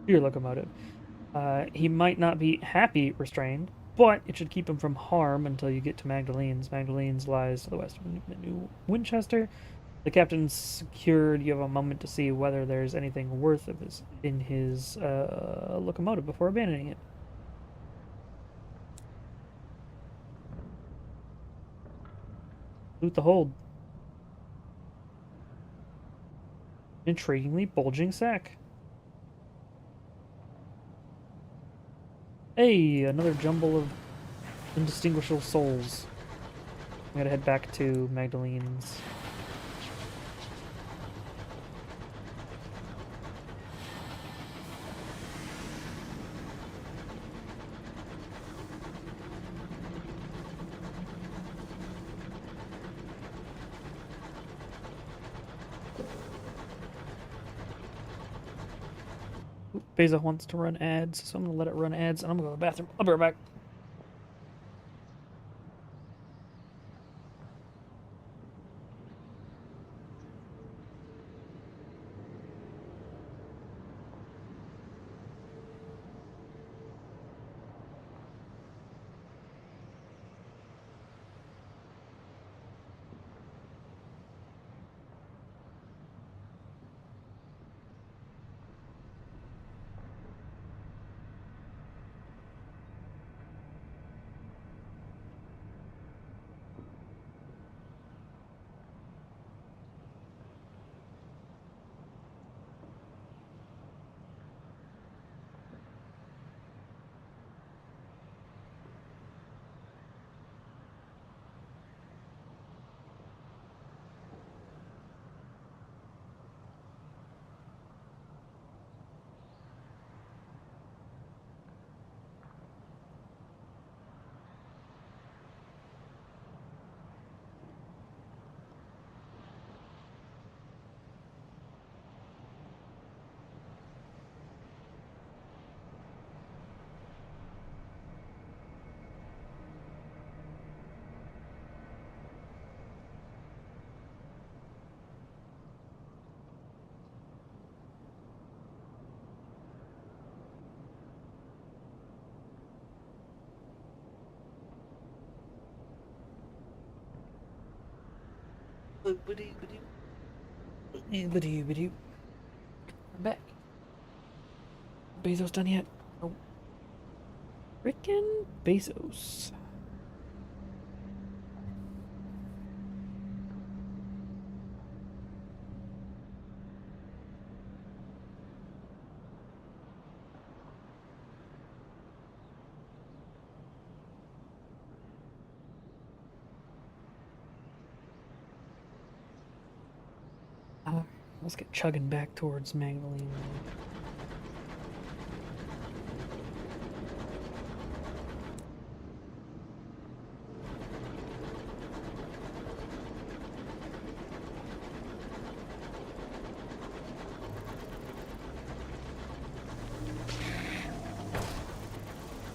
He might not be happy restrained, but it should keep him from harm until you get to Magdalene's. Magdalene's lies to the west of New Winchester. The captain's secured. You have a moment to see whether there's anything worth of in his locomotive before abandoning it. Loot the hold. Intriguingly bulging sack. Hey, another jumble of indistinguishable souls. We gotta head back to Magdalene's. Beza wants to run ads, so I'm gonna let it run ads, and I'm gonna go to the bathroom. I'll be right back. I'm back. Bezos done yet? Oh. Frickin' Bezos. Let's get chugging back towards Magdalene.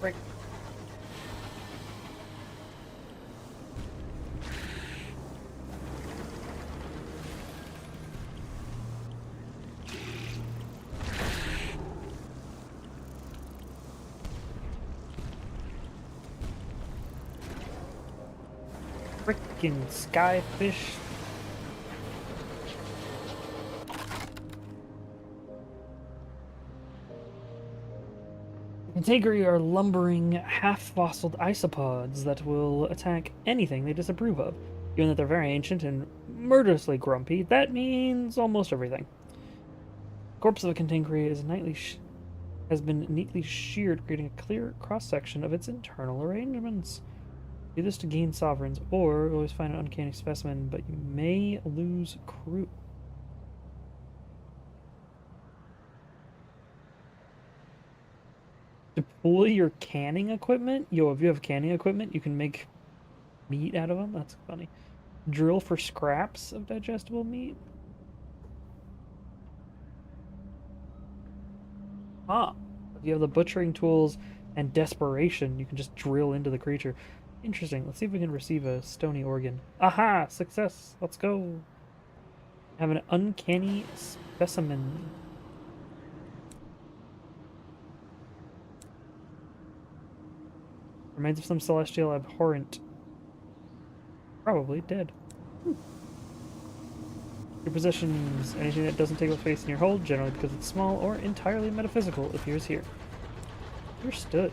Right. Frickin' skyfish. Cantigri are lumbering, half-fossiled isopods that will attack anything they disapprove of. Given that they're very ancient and murderously grumpy, that means almost everything. The corpse of a Cantigri has been neatly sheared, creating a clear cross-section of its internal arrangements. Do this to gain sovereigns, or always find an uncanny specimen, but you may lose crew. Deploy your canning equipment? Yo, if you have canning equipment, you can make meat out of them? That's funny. Drill for scraps of digestible meat? Ah, if you have the butchering tools and desperation, you can just drill into the creature. Interesting. Let's see if we can receive a stony organ. Aha! Success! Let's go! Have an uncanny specimen. Remains of some celestial abhorrent. Probably dead. Your possessions, anything that doesn't take up space in your hold, generally because it's small or entirely metaphysical, appears here. Understood.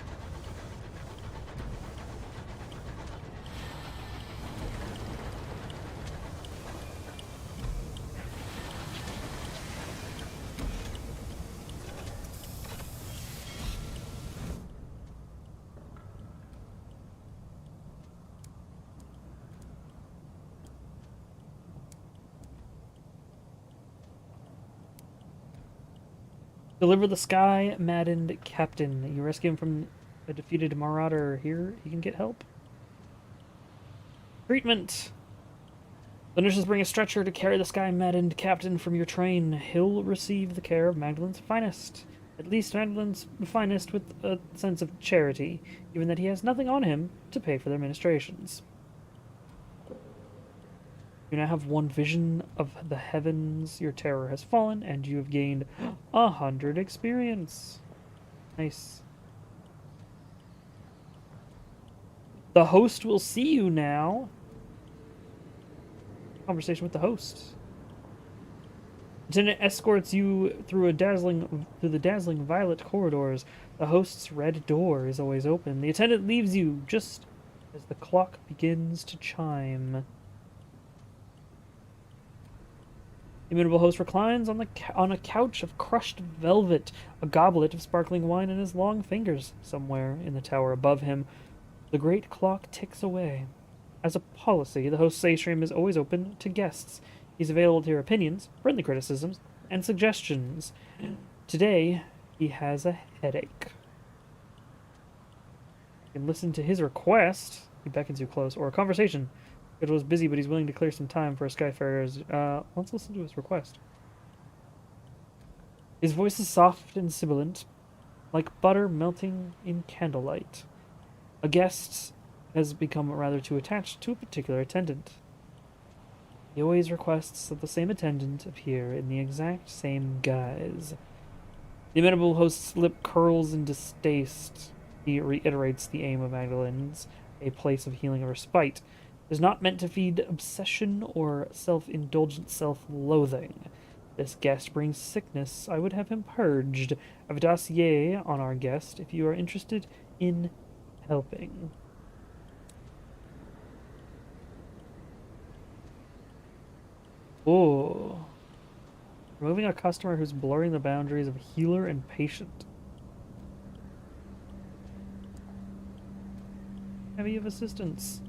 Deliver the sky-maddened captain. You rescue him from a defeated marauder. Here, he can get help. Treatment! The nurses bring a stretcher to carry the sky-maddened captain from your train. He'll receive the care of Magdalen's finest. At least Magdalen's finest with a sense of charity, given that he has nothing on him to pay for their ministrations. You now have one vision of the heavens. Your terror has fallen, and you have gained 100 experience. Nice. The host will see you now. Conversation with the host. Lieutenant escorts you through the dazzling violet corridors. The host's red door is always open. The attendant leaves you just as the clock begins to chime. The immutable host reclines on a couch of crushed velvet, a goblet of sparkling wine in his long fingers. Somewhere in the tower above him, the great clock ticks away. As a policy, the host's atrium is always open to guests. He's available to hear opinions, friendly criticisms, and suggestions. Today, he has a headache. You can listen to his request. He beckons you close, or a conversation. Schedule is busy, but he's willing to clear some time for a Skyfarer's. Let's listen to his request. His voice is soft and sibilant, like butter melting in candlelight. A guest has become rather too attached to a particular attendant. He always requests that the same attendant appear in the exact same guise. The amenable host's lip curls in distaste. He reiterates the aim of Magdalen's, a place of healing or respite. It is not meant to feed obsession or self-indulgent self-loathing. This guest brings sickness. I would have him purged. I have a dossier on our guest if you are interested in helping. Oh. Removing a customer who's blurring the boundaries of healer and patient. Heavy of assistance.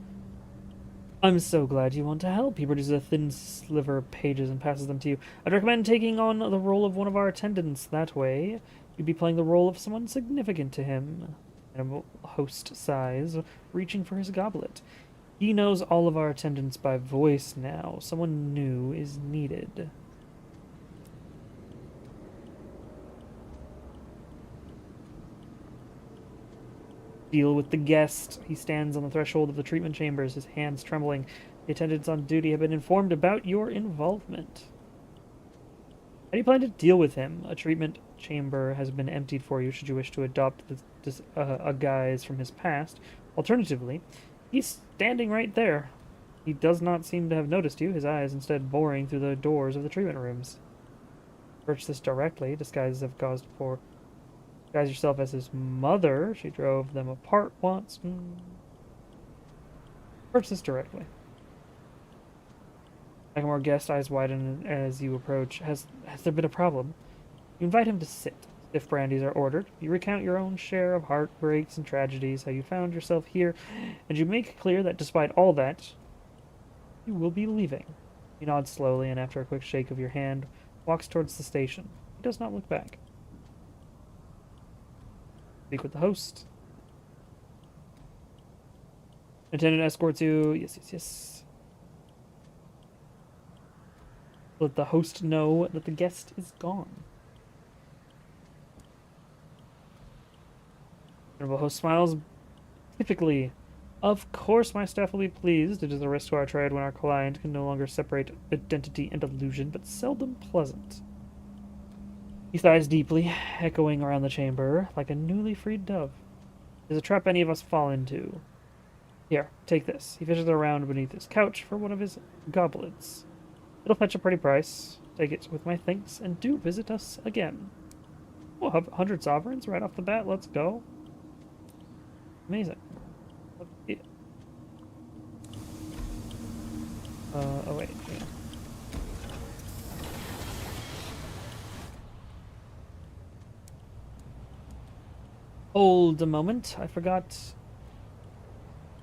I'm so glad you want to help. He produces a thin sliver of pages and passes them to you. I'd recommend taking on the role of one of our attendants. That way, you'd be playing the role of someone significant to him. And a host sighs, reaching for his goblet. He knows all of our attendants by voice now. Someone new is needed. Deal with the guest. He stands on the threshold of the treatment chambers, his hands trembling. The attendants on duty have been informed about your involvement. How do you plan to deal with him? A treatment chamber has been emptied for you should you wish to adopt a guise from his past. Alternatively, he's standing right there. He does not seem to have noticed you, his eyes instead boring through the doors of the treatment rooms. Approach this directly. Disguises have caused poor... Disguise yourself as his mother. She drove them apart once. Approach this directly. Nakamura guest eyes widen as you approach. Has there been a problem? You invite him to sit. Stiff brandies are ordered. You recount your own share of heartbreaks and tragedies, how you found yourself here, and you make clear that despite all that, you will be leaving. He nods slowly, and after a quick shake of your hand, walks towards the station. He does not look back. Speak with the host. Attendant escorts you. Yes. Let the host know that the guest is gone. The host smiles. Typically, Of course my staff will be pleased. It is a risk to our trade when our client can no longer separate identity and illusion, but seldom pleasant. He sighs deeply, echoing around the chamber like a newly freed dove. Is a trap any of us fall into. Here, take this. He fishes around beneath his couch for one of his goblets. It'll fetch a pretty price. Take it with my thanks, and do visit us again. We'll have 100 sovereigns right off the bat. Let's go. Amazing. Oh wait. Yeah. Hold a moment. I forgot.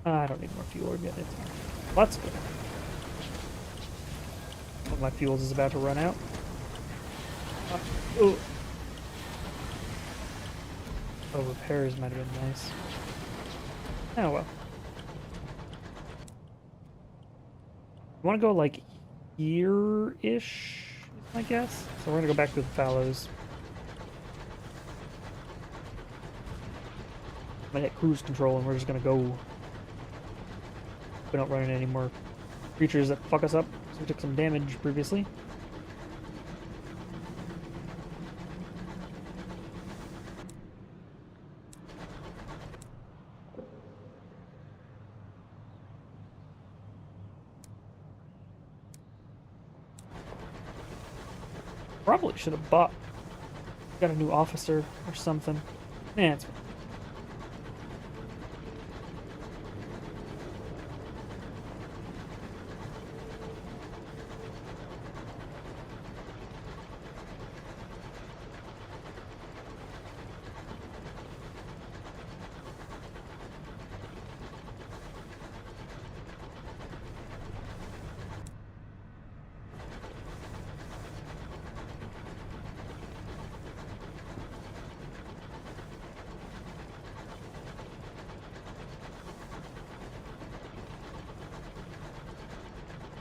I don't need more fuel yet. Let's go. Well, my fuels is about to run out. Oh, repairs might have been nice. Oh well. I want to go like here-ish, I guess. So we're gonna go back to the fallows. I'm gonna hit cruise control and we're just gonna go. We don't run into any more creatures that fuck us up. So we took some damage previously. Probably should have got a new officer or something. Nah, it's fine.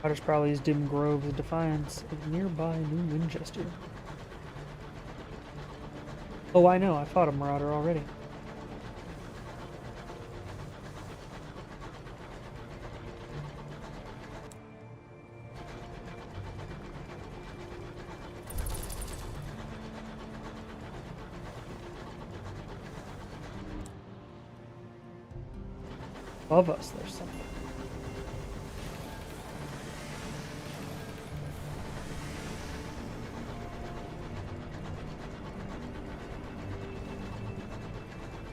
Potter's Prowley's dim grove of defiance of nearby New Winchester. Oh, I know. I fought a marauder already. Above us, there's something.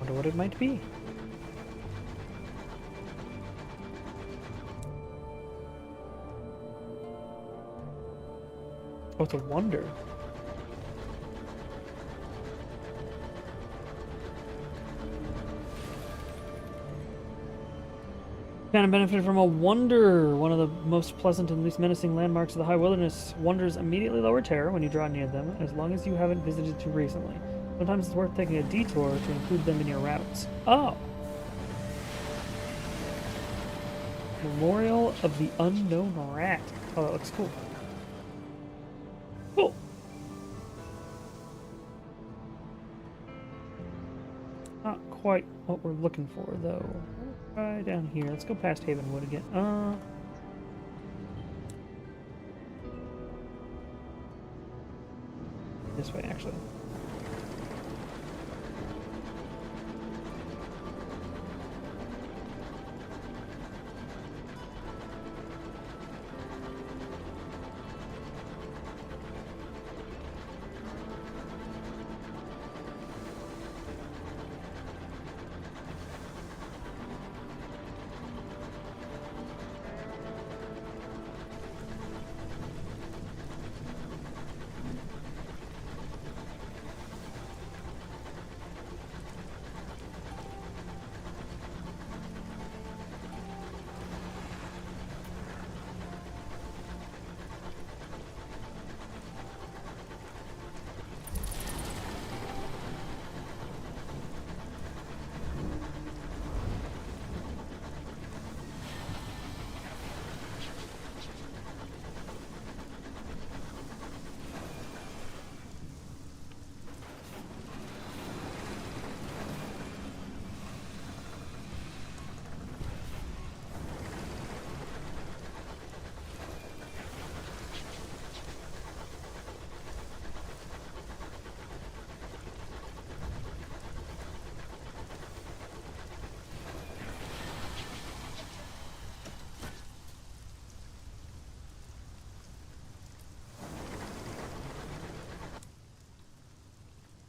Wonder what it might be. Oh, it's a wonder. Kind of benefited from a wonder, one of the most pleasant and least menacing landmarks of the High Wilderness. Wonders immediately lower terror when you draw near them, as long as you haven't visited too recently. Sometimes it's worth taking a detour to include them in your routes. Oh! Memorial of the Unknown Rat. Oh, that looks cool. Cool! Not quite what we're looking for, though. Right down here. Let's go past Havenwood again. This way, actually.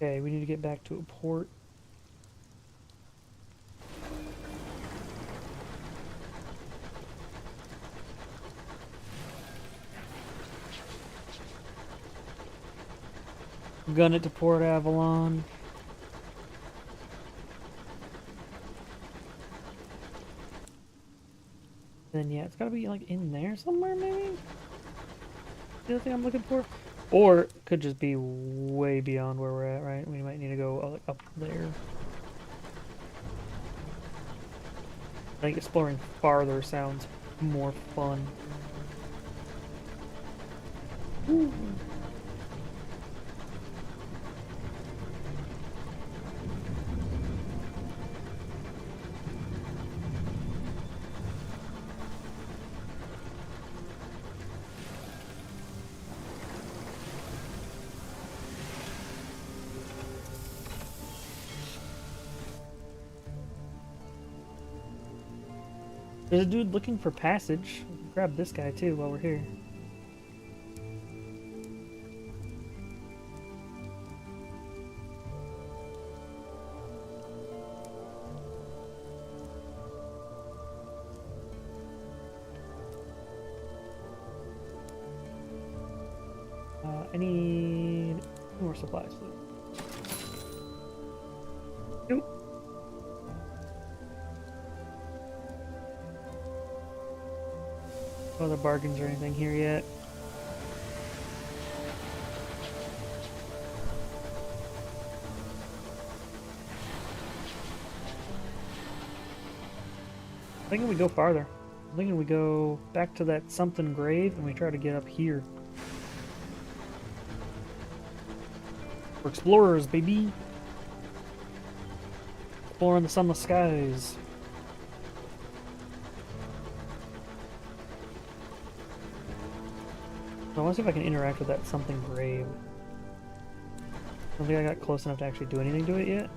Okay, we need to get back to a port. Gun it to Port Avalon. Then yeah, it's gotta be like in there somewhere, maybe? The other thing I'm looking for? Or it could just be way beyond where we're at, right? We might need to go like up there. I think exploring farther sounds more fun. Ooh. There's a dude looking for passage. We can grab this guy too while we're here. I need more supplies, please. Nope. No other bargains or anything here yet. I'm thinking we go farther. I'm thinking we go back to that something grave and we try to get up here. We're explorers, baby. Exploring the Sunless Skies. I want to see if I can interact with that something grave. I don't think I got close enough to actually do anything to it yet.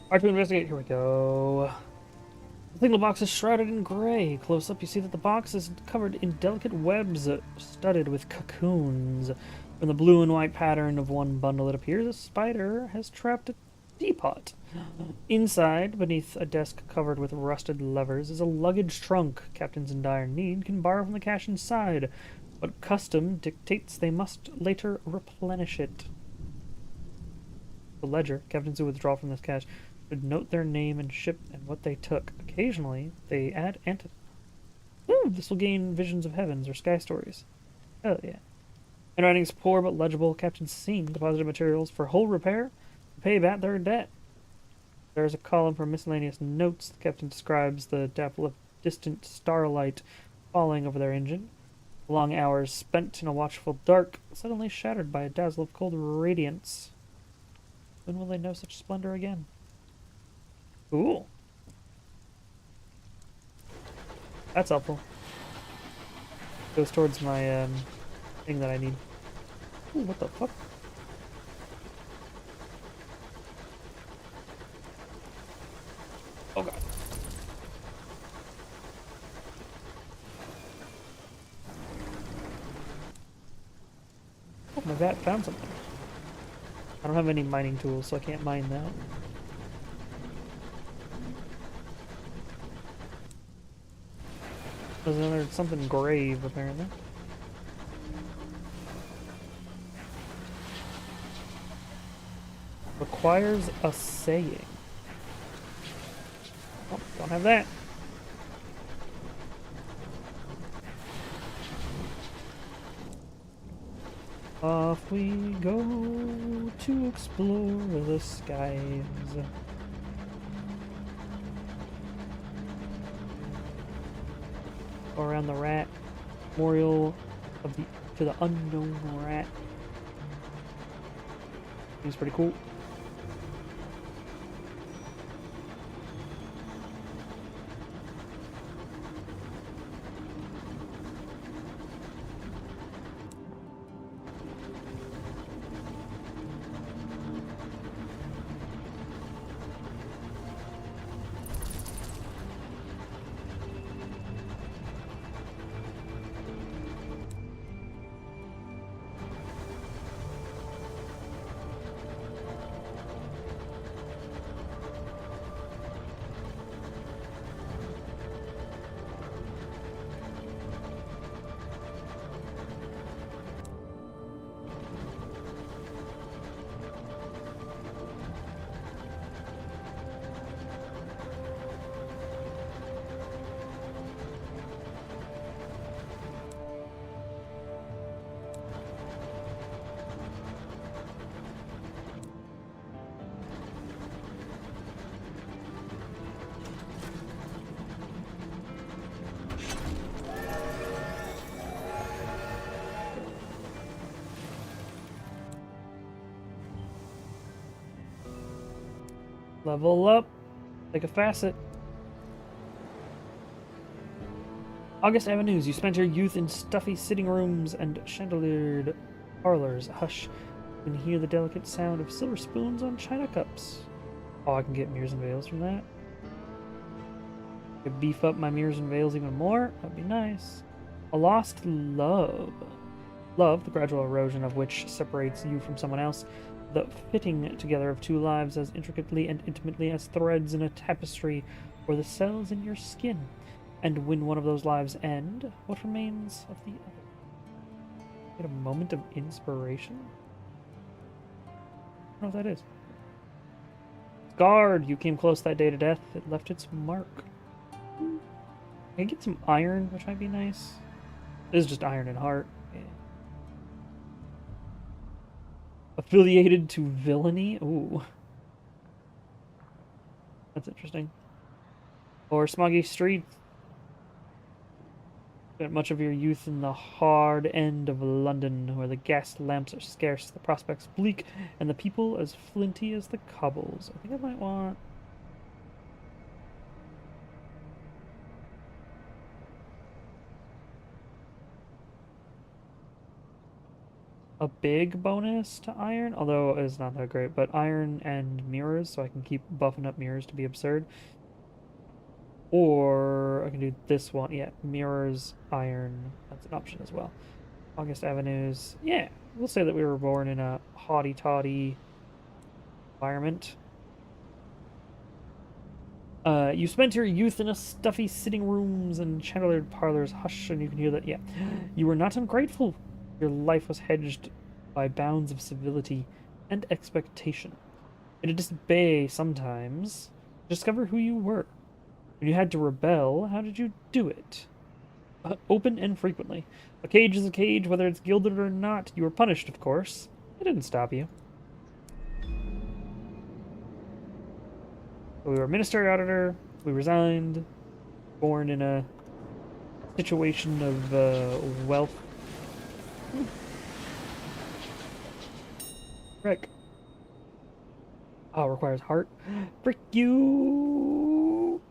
Hard to investigate. Here we go. The single box is shrouded in gray. Close up, you see that the box is covered in delicate webs studded with cocoons. From the blue and white pattern of one bundle, it appears a spider has trapped a teapot. Inside, beneath a desk covered with rusted levers, is a luggage trunk. Captains in dire need can borrow from the cash inside, but custom dictates they must later replenish it. The ledger. Captains who withdraw from this cash should note their name and ship and what they took. Occasionally, they add this will gain visions of heavens or sky stories. Hell yeah. Handwriting is poor but legible. Captain's seen deposited materials for hull repair to pay back their debt. There is a column for miscellaneous notes. The captain describes the dapple of distant starlight falling over their engine. The long hours spent in a watchful dark, suddenly shattered by a dazzle of cold radiance. When will they know such splendor again? Cool. That's helpful. Goes towards my thing that I need. Ooh, what the fuck? Oh god. Oh, my vat found something. I don't have any mining tools, so I can't mine that. There's another something grave, apparently. Requires a saying. Oh, don't have that. Off we go to explore the skies. Go around the rat. Memorial of the to the unknown rat. Seems pretty cool. Level up. Like a facet. August Avenues. You spent your youth in stuffy sitting rooms and chandeliered parlors. Hush. You can hear the delicate sound of silver spoons on china cups. Oh, I can get mirrors and veils from that. Could beef up my mirrors and veils even more. That'd be nice. A lost love. Love, the gradual erosion of which separates you from someone else. The fitting together of two lives as intricately and intimately as threads in a tapestry or the cells in your skin. And when one of those lives end, what remains of the other? Get a moment of inspiration? I don't know what that is. Guard, you came close that day to death. It left its mark. I can get some iron, which might be nice. This is just iron and heart. Yeah. Affiliated to villainy? Ooh. That's interesting. Or smoggy streets. Spent much of your youth in the hard end of London, where the gas lamps are scarce, the prospects bleak, and the people as flinty as the cobbles. I think I might want... a big bonus to iron, although it's not that great, but iron and mirrors, so I can keep buffing up mirrors to be absurd. Or I can do this one. Yeah, mirrors, iron. That's an option as well. August Avenues. Yeah, we'll say that we were born in a haughty-taughty environment. You spent your youth in a stuffy sitting rooms and chandeliered parlors. Hush, and you can hear that. Yeah, you were not ungrateful. Your life was hedged by bounds of civility and expectation. It had disobey sometimes. Discover who you were. When you had to rebel, how did you do it? Open and frequently. A cage is a cage, whether it's gilded or not. You were punished, of course. It didn't stop you. We were minister auditor. We resigned. Born in a situation of wealth. Frick. Oh, requires heart. Frick you!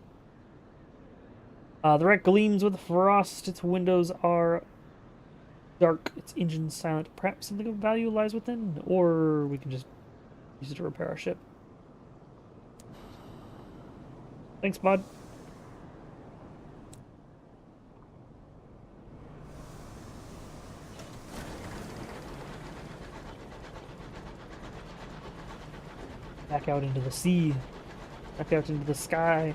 The wreck gleams with frost. Its windows are dark. Its engine silent. Perhaps something of value lies within. Or we can just use it to repair our ship. Thanks, bud. Back out into the sea. Back out into the sky.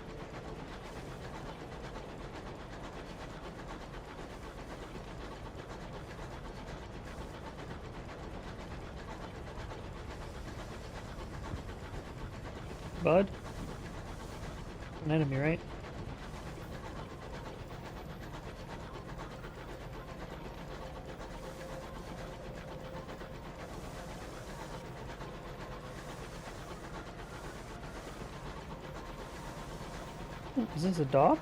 Bud? An enemy, right? Ooh, is this a dock?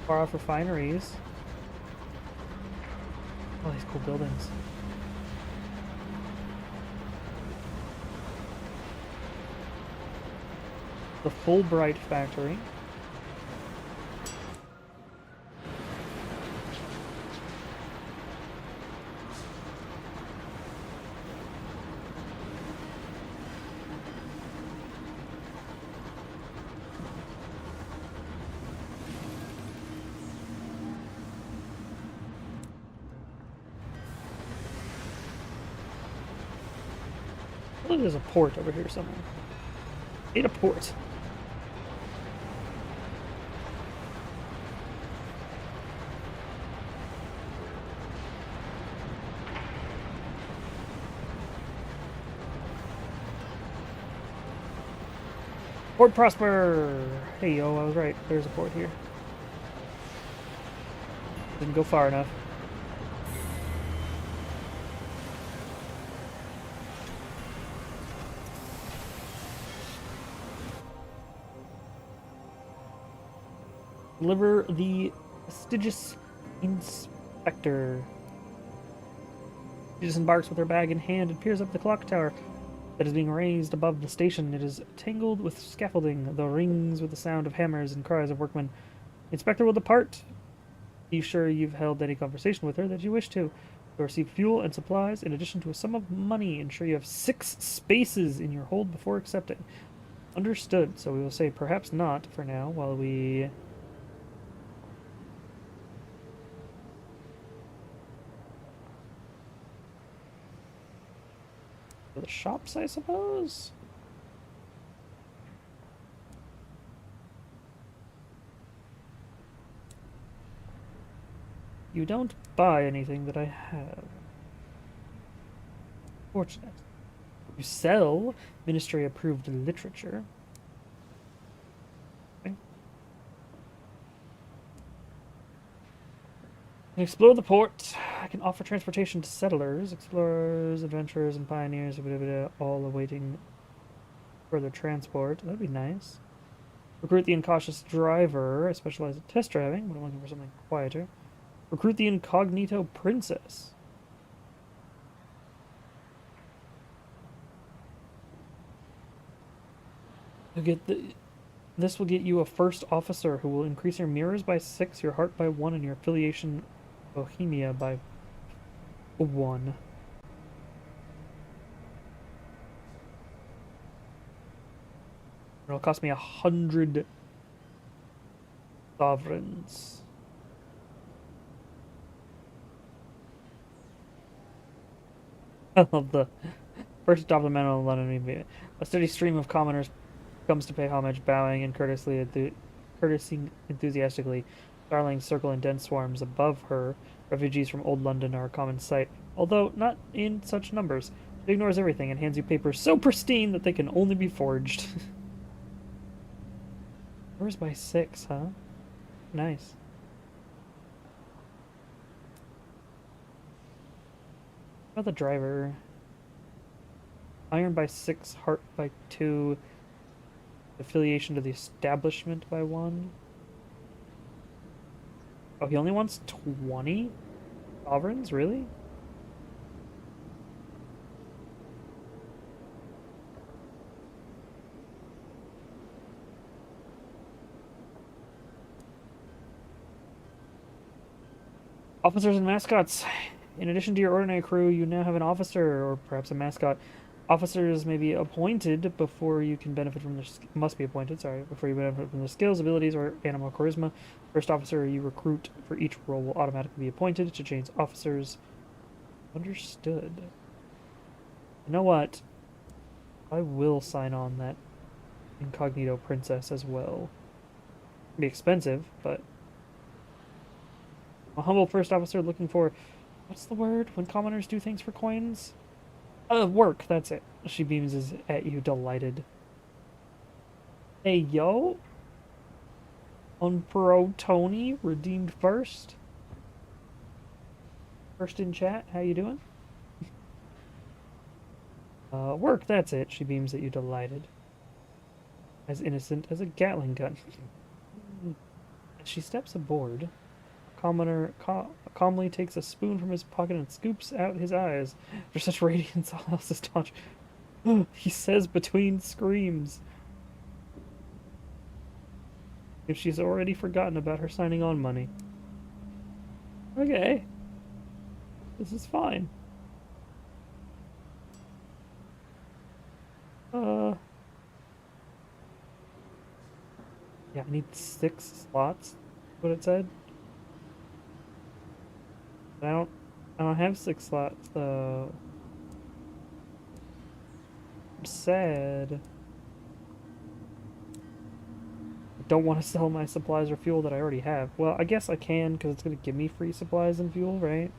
Far off refineries. All these cool buildings. The Fulbright factory. I think there's a port over here somewhere. Need a port. Port Prosper! Hey yo, I was right. There's a port here. Didn't go far enough. Deliver the prestigious inspector. She disembarks with her bag in hand and peers up the clock tower that is being raised above the station. It is tangled with scaffolding, though rings with the sound of hammers and cries of workmen. The inspector will depart. Be sure you've held any conversation with her that you wish to. You'll receive fuel and supplies in addition to a sum of money. Ensure you have 6 spaces in your hold before accepting. Understood. So we will say perhaps not for now while we... the shops, I suppose? You don't buy anything that I have. Fortunate. You sell ministry-approved literature. Okay. Explore the port. I can offer transportation to settlers, explorers, adventurers, and pioneers, all awaiting further transport. That'd be nice. Recruit the incautious driver. I specialize in test driving, but I'm looking for something quieter. Recruit the incognito princess. This will get you a first officer who will increase your mirrors by 6, your heart by 1, and your affiliation Bohemia by 1. It'll cost me 100 sovereigns. I love the first atop the mantle of London. A steady stream of commoners comes to pay homage, bowing and courtesying enthusiastically. Starlings circle in dense swarms above her. Refugees from Old London are a common sight, although not in such numbers. She ignores everything and hands you papers so pristine that they can only be forged. Where's by 6, huh? Nice. How about the driver? Iron by 6, heart by 2, affiliation to the establishment by 1. Oh, he only wants 20 sovereigns? Really? Officers and mascots. In addition to your ordinary crew, you now have an officer or perhaps a mascot. Officers may be appointed before you can benefit from their must be appointed, sorry, before you benefit from their skills, abilities, or animal charisma. First officer you recruit for each role will automatically be appointed to change officers. Understood. You know what? I will sign on that incognito princess as well. It'll be expensive, but a humble first officer looking for, what's the word when commoners do things for coins? Work, that's it. She beams at you, delighted. Hey, yo. Unpro Tony, redeemed first. First in chat, how you doing? Work, that's it. She beams at you, delighted. As innocent as a Gatling gun. As she steps aboard, a calmly takes a spoon from his pocket and scoops out his eyes. After such radiance, all else is touch. He says between screams. If she's already forgotten about her signing on money. Okay. This is fine. Yeah, I need 6 slots. What it said. I don't have 6 slots though. I'm sad. I don't want to sell my supplies or fuel that I already have. Well, I guess I can because it's going to give me free supplies and fuel, right?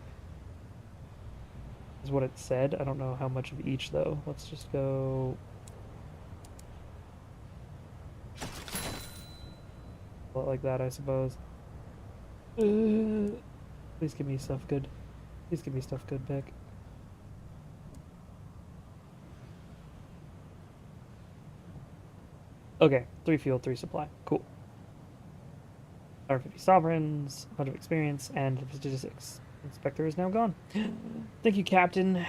Is what it said. I don't know how much of each though. Let's just go. Well, like that, I suppose. Please give me stuff good. Please give me stuff good back. Okay, 3 fuel, 3 supply. Cool. 150 sovereigns, 100 experience, and the prestigious inspector is now gone. Thank you, Captain.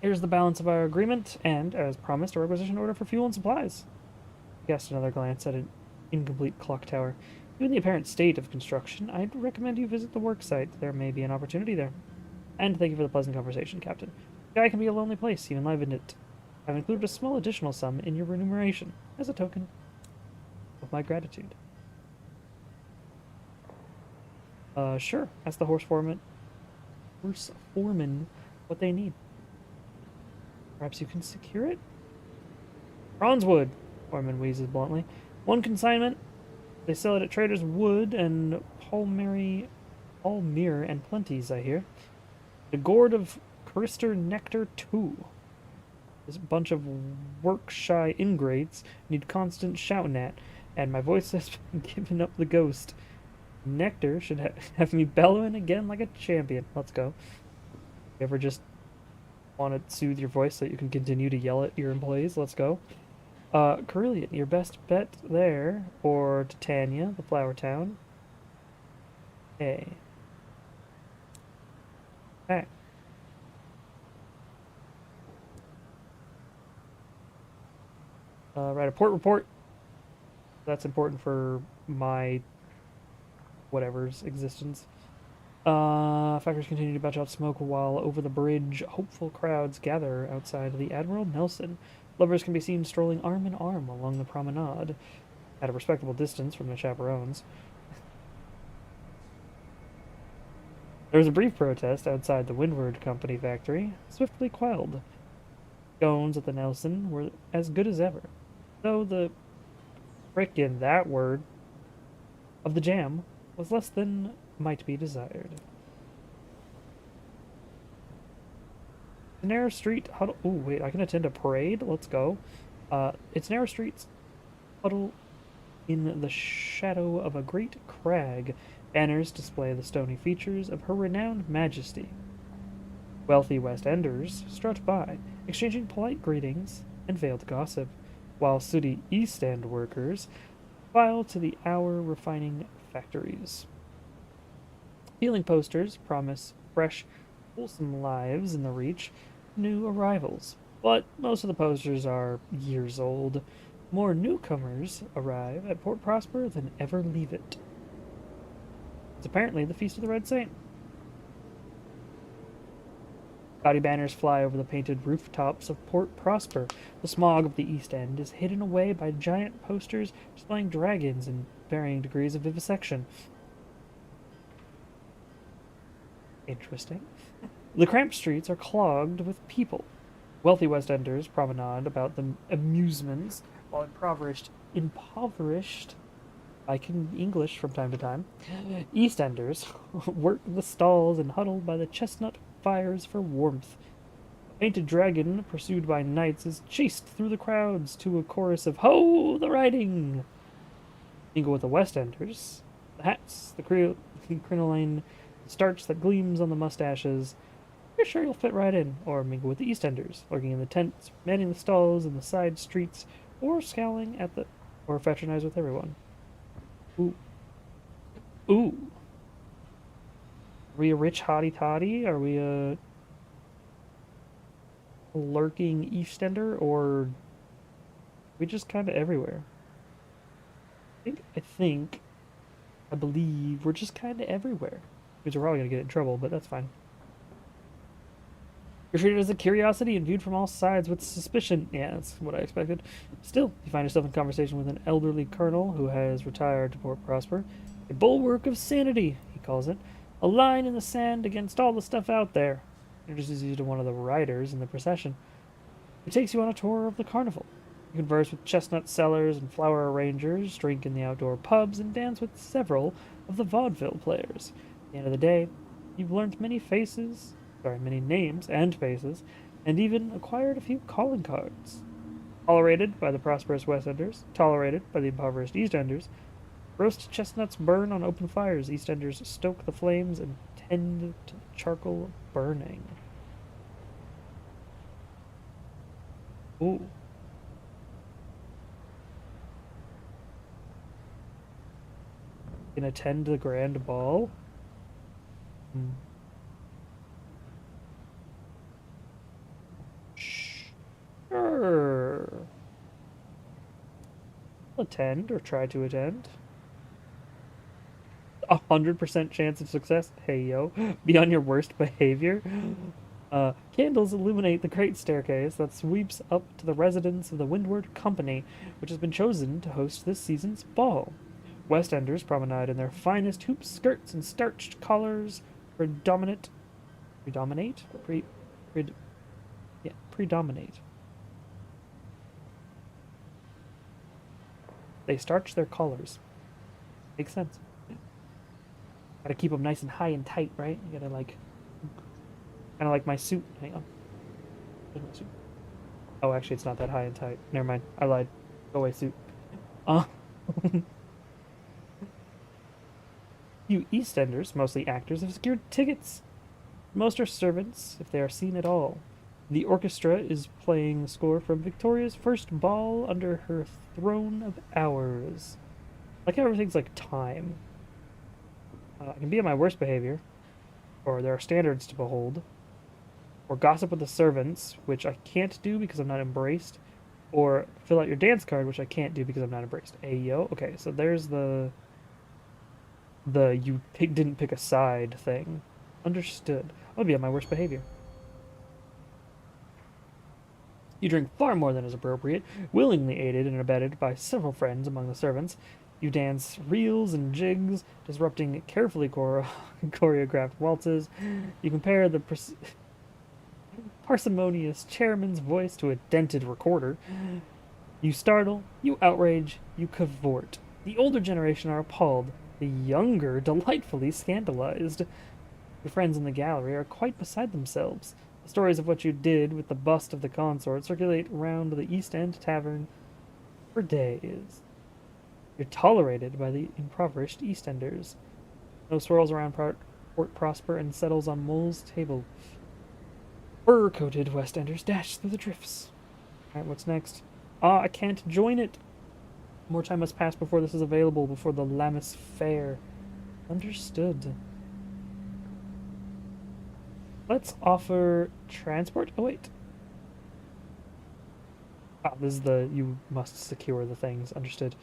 Here's the balance of our agreement, and, as promised, a requisition order for fuel and supplies. He cast another glance at an incomplete clock tower. Given the apparent state of construction, I'd recommend you visit the work site. There may be an opportunity there. And thank you for the pleasant conversation, Captain. Sky can be a lonely place, even live in it. I've included a small additional sum in your remuneration, as a token of my gratitude. Sure. Ask the horse foreman what they need. Perhaps you can secure it? Bronzewood, foreman wheezes bluntly. 1 consignment. They sell it at Trader's Wood and Palmyre and Plenty's, I hear. The gourd of Crystal Nectar 2. This bunch of work-shy ingrates need constant shouting at, and my voice has been giving up the ghost. Nectar should have me bellowing again like a champion. Let's go. You ever just want to soothe your voice so you can continue to yell at your employees? Let's go. Carillion, your best bet there, or Titania, the Flower Town. Okay. Okay. Write a port report. That's important for my whatever's existence. Factors continue to batch out smoke while over the bridge, hopeful crowds gather outside the Admiral Nelson. Lovers can be seen strolling arm in arm along the promenade, at a respectable distance from their chaperones. There was a brief protest outside the Windward Company factory, swiftly quelled. Scones at the Nelson were as good as ever, though the frickin' that word of the jam was less than might be desired. Narrow Street huddle. Oh wait, I can attend a parade. Let's go. It's Narrow Street's huddle in the shadow of a great crag. Banners display the stony features of her renowned majesty. Wealthy West Enders strut by, exchanging polite greetings and veiled gossip, while sooty East End workers file to the hour refining factories. Peeling posters promise fresh, wholesome lives in the reach, new arrivals, but most of the posters are years old. More newcomers arrive at Port Prosper than ever leave it. It's apparently the Feast of the Red Saint. Gaudy banners fly over the painted rooftops of Port Prosper. The smog of the East End is hidden away by giant posters displaying dragons in varying degrees of vivisection. Interesting. The cramped streets are clogged with people. Wealthy West Enders promenade about the amusements, while impoverished, I can English from time to time, East Enders work the stalls and huddle by the chestnut fires for warmth. A painted dragon, pursued by knights, is chased through the crowds to a chorus of "Ho, the riding!" Mingle with the West Enders, the hats, the crinoline, the starch that gleams on the mustaches. You're sure you'll fit right in. Or mingle with the East Enders, lurking in the tents, manning the stalls in the side streets, or scowling at the... or fraternize with everyone. Ooh. Ooh. we a rich hottie toddy? Are we a lurking Eastender? Or we just kind of everywhere? I believe we're just kind of everywhere. Because we're probably going to get in trouble, but that's fine. You're treated as a curiosity and viewed from all sides with suspicion. Yeah, that's what I expected. Still, you find yourself in conversation with an elderly colonel who has retired to Port Prosper. A bulwark of sanity, he calls it. A line in the sand against all the stuff out there. Introduces you to one of the riders in the procession. He takes you on a tour of the carnival. You converse with chestnut sellers and flower arrangers, drink in the outdoor pubs, and dance with several of the vaudeville players. At the end of the day, you've learned many names and faces, and even acquired a few calling cards. Tolerated by the prosperous West Enders, tolerated by the impoverished East Enders. Roast chestnuts burn on open fires. East Enders stoke the flames and tend to the charcoal burning. Ooh. Can attend the grand ball? Hmm. Sure. Attend or try to attend. 100% chance of success. Hey yo, be on your worst behavior. Candles illuminate the great staircase that sweeps up to the residence of the Windward Company, which has been chosen to host this season's ball. West Enders promenade in their finest hoop skirts and starched collars. Predominate, predominate, pre, pred, yeah, predominate. They starch their collars. Makes sense. Gotta keep them nice and high and tight, right? You gotta like, kind of like my suit. Hang on. Where's my suit? Oh, actually, it's not that high and tight. Never mind. I lied. Go away, suit. Uh, you Eastenders, mostly actors, have secured tickets. Most are servants, if they are seen at all. The orchestra is playing the score from Victoria's first ball under her throne of hours. Like how everything's like time. I can be on my worst behavior, or there are standards to behold, or gossip with the servants, which I can't do because I'm not embraced, or fill out your dance card, which I can't do because I'm not embraced. Ayo. Okay, so there's the didn't pick a side thing. Understood. I'll be on my worst behavior. You drink far more than is appropriate, willingly aided and abetted by several friends among the servants. You dance reels and jigs, disrupting carefully choreographed waltzes. You compare the parsimonious chairman's voice to a dented recorder. You startle, you outrage, you cavort. The older generation are appalled, the younger delightfully scandalized. Your friends in the gallery are quite beside themselves. The stories of what you did with the bust of the consort circulate round the East End tavern for days. You're tolerated by the impoverished East Enders. No swirls around Port Prosper and settles on Mole's table. Fur-coated West Enders dash through the drifts. Alright, what's next? Ah, I can't join it! More time must pass before this is available, before the Lammas Fair. Understood. Let's offer transport. Oh, wait. Ah, this is the you must secure the things. Understood.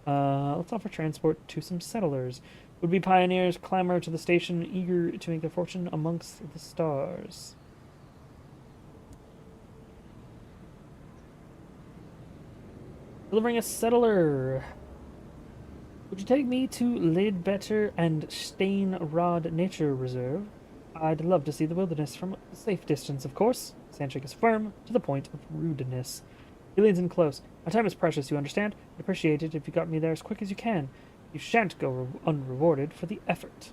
Let's offer transport to some settlers. Would-be pioneers clamor to the station, eager to make their fortune amongst the stars. Delivering a settler. Would you take me to Leadbetter and Stainrod Nature Reserve? I'd love to see the wilderness from a safe distance, of course. Handshake is firm, to the point of rudeness. He leans in close. My time is precious, you understand? I'd appreciate it if you got me there as quick as you can. You shan't go unrewarded for the effort.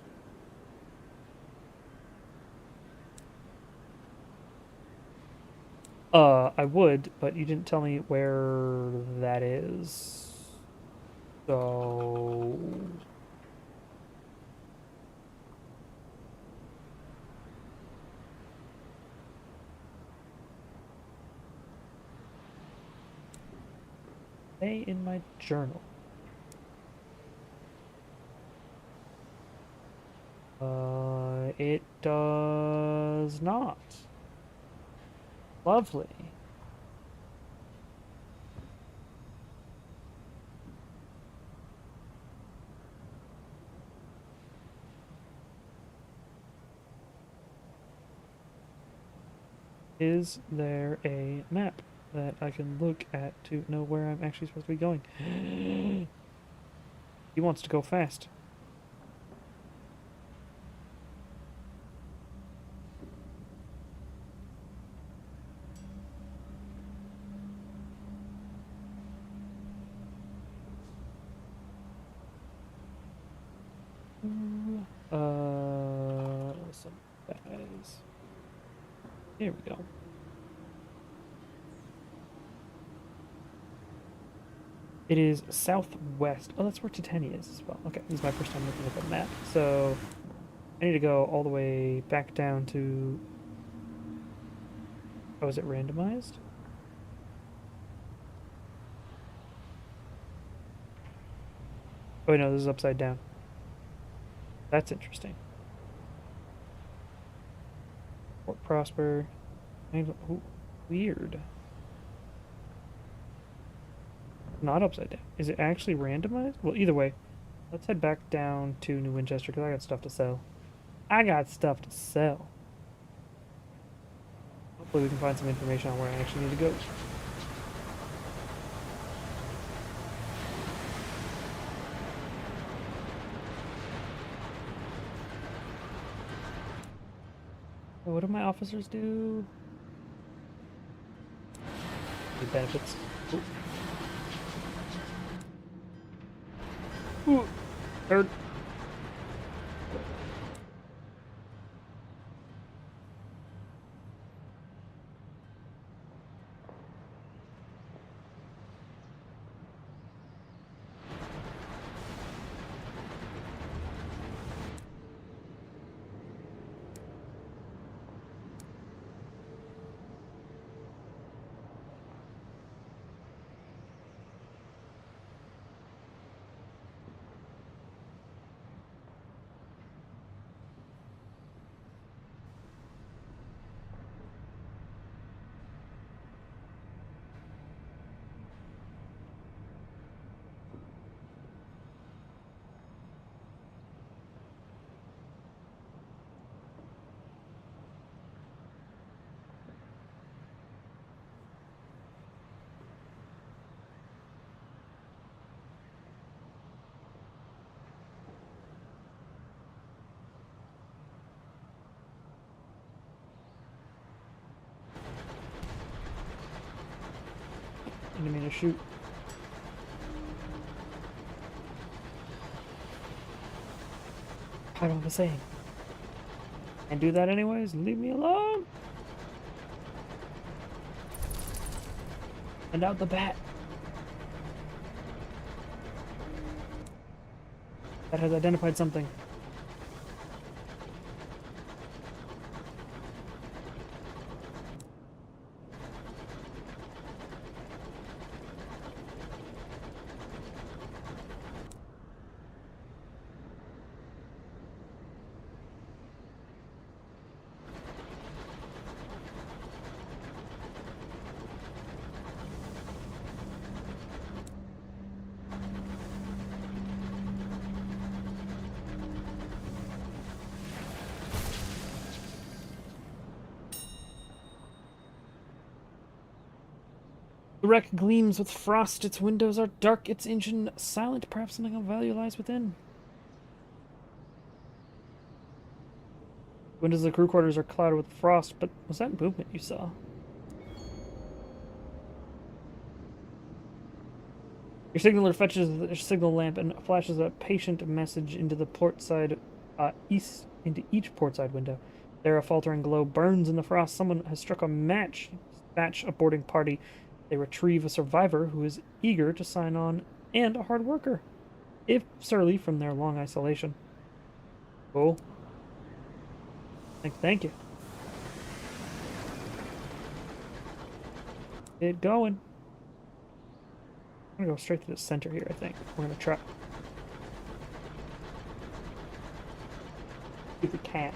I would, but you didn't tell me where that is. So... Stay in my journal. it does not. Lovely. Is there a map that I can look at to know where I'm actually supposed to be going? He wants to go fast. Some guys. Here we go. It is southwest. Oh, that's where Titania is as well. Okay, this is my first time looking at the map. So I need to go all the way back down to... Oh, is it randomized? Oh, wait, no, this is upside down. That's interesting. Fort Prosper. Oh, weird. Not upside down. Is it actually randomized? Well, either way, let's head back down to New Winchester because I got stuff to sell. I got stuff to sell. Hopefully we can find some information on where I actually need to go. Oh, what do my officers do? The benefits. Ooh. Ooh. Third. Enemy to shoot. I don't have a saying. And do that anyways. Leave me alone. And out the bat. That has identified something. The wreck gleams with frost, its windows are dark, its engine silent, perhaps something of value lies within. Windows of the crew quarters are clouded with frost, but was that movement you saw? Your signaler fetches the signal lamp and flashes a patient message into the port side, into each port side window. There, a faltering glow burns in the frost. Someone has struck a match, dispatch a boarding party. They retrieve a survivor who is eager to sign on and a hard worker, if surly from their long isolation. Cool. Thank you. Get going. I'm gonna go straight to the center here, I think. We're gonna try. If we can.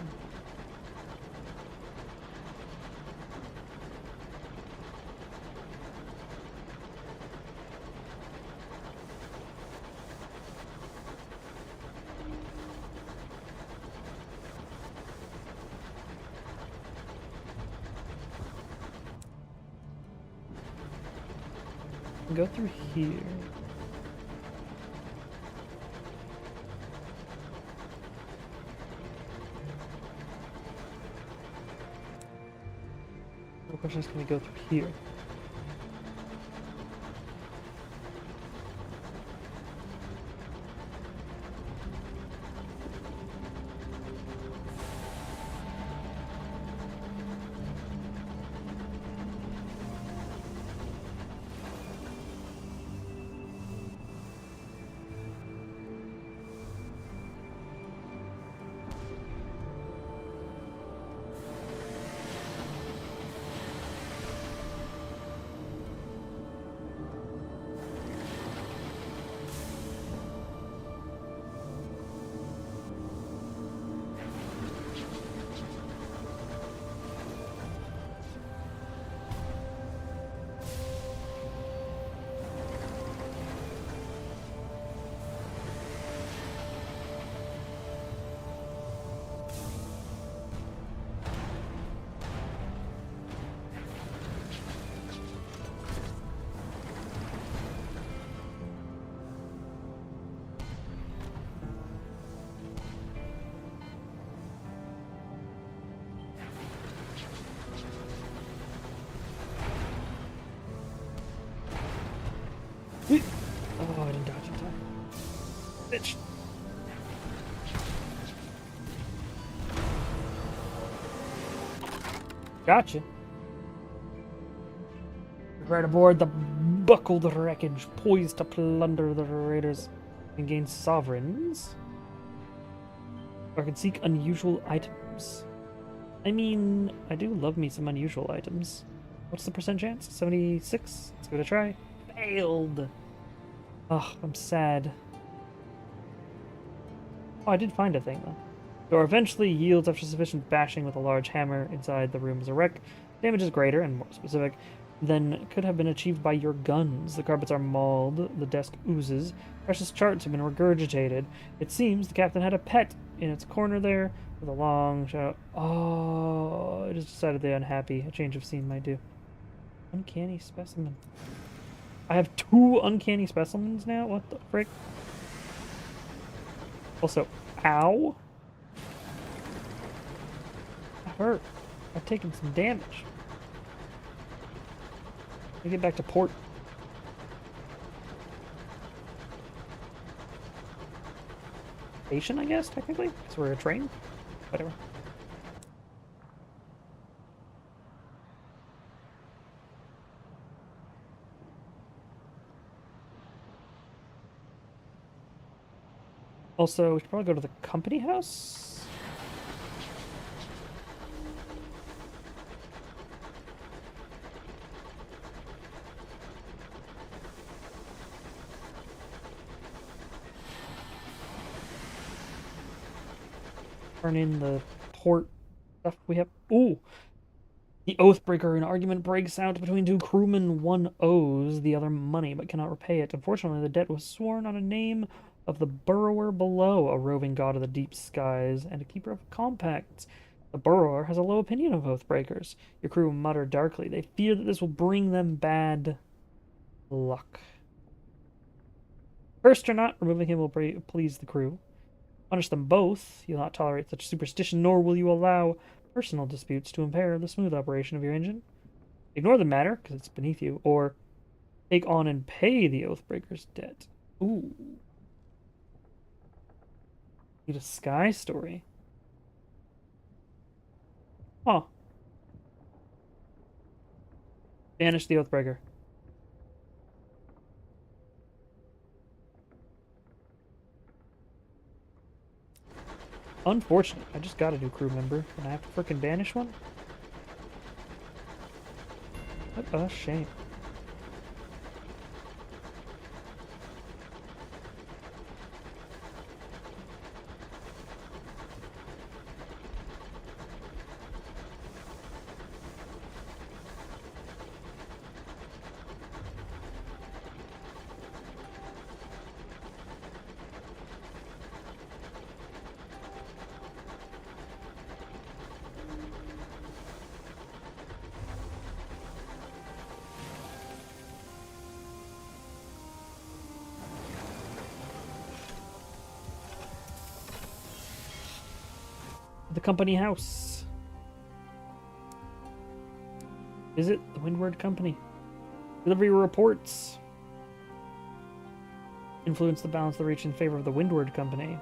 Go through here. The question is, can we go through here? Oh, I didn't dodge in time. Bitch. Gotcha. Right aboard the buckled wreckage, poised to plunder the raiders and gain sovereigns. Or can seek unusual items. I mean, I do love me some unusual items. What's the percent chance? 76? Let's give it a try. Failed! Ugh, I'm sad. Oh, I did find a thing, though. Door eventually yields after sufficient bashing with a large hammer. Inside the room is a wreck. Damage is greater, and more specific, than could have been achieved by your guns. The carpets are mauled, the desk oozes, precious charts have been regurgitated. It seems the captain had a pet in its corner there, with a long shadow. Oh, it has decided they're unhappy. A change of scene might do. Uncanny specimen. I have 2 uncanny specimens now? What the frick? Also, ow. That hurt. I've taken some damage. Let me get back to port. Station, I guess, technically? Because we're a train? Whatever. Also, we should probably go to the company house. Turn in the port stuff we have. Ooh! The Oathbreaker. An argument breaks out between 2 crewmen. One owes the other money, but cannot repay it. Unfortunately, the debt was sworn on a name of the Burrower below, a roving god of the deep skies, and a keeper of compacts. The Burrower has a low opinion of Oathbreakers. Your crew mutter darkly. They fear that this will bring them bad luck. Cursed or not, removing him will please the crew. Punish them both. You'll not tolerate such superstition, nor will you allow personal disputes to impair the smooth operation of your engine. Ignore the matter, because it's beneath you, or take on and pay the Oathbreaker's debt. Ooh. Need a sky story. Huh. Banish the Oathbreaker. Unfortunate. I just got a new crew member, and I have to frickin' banish one? What a shame. The company house. Visit the Windward Company. Delivery reports. Influence the balance of the reach in favor of the Windward Company.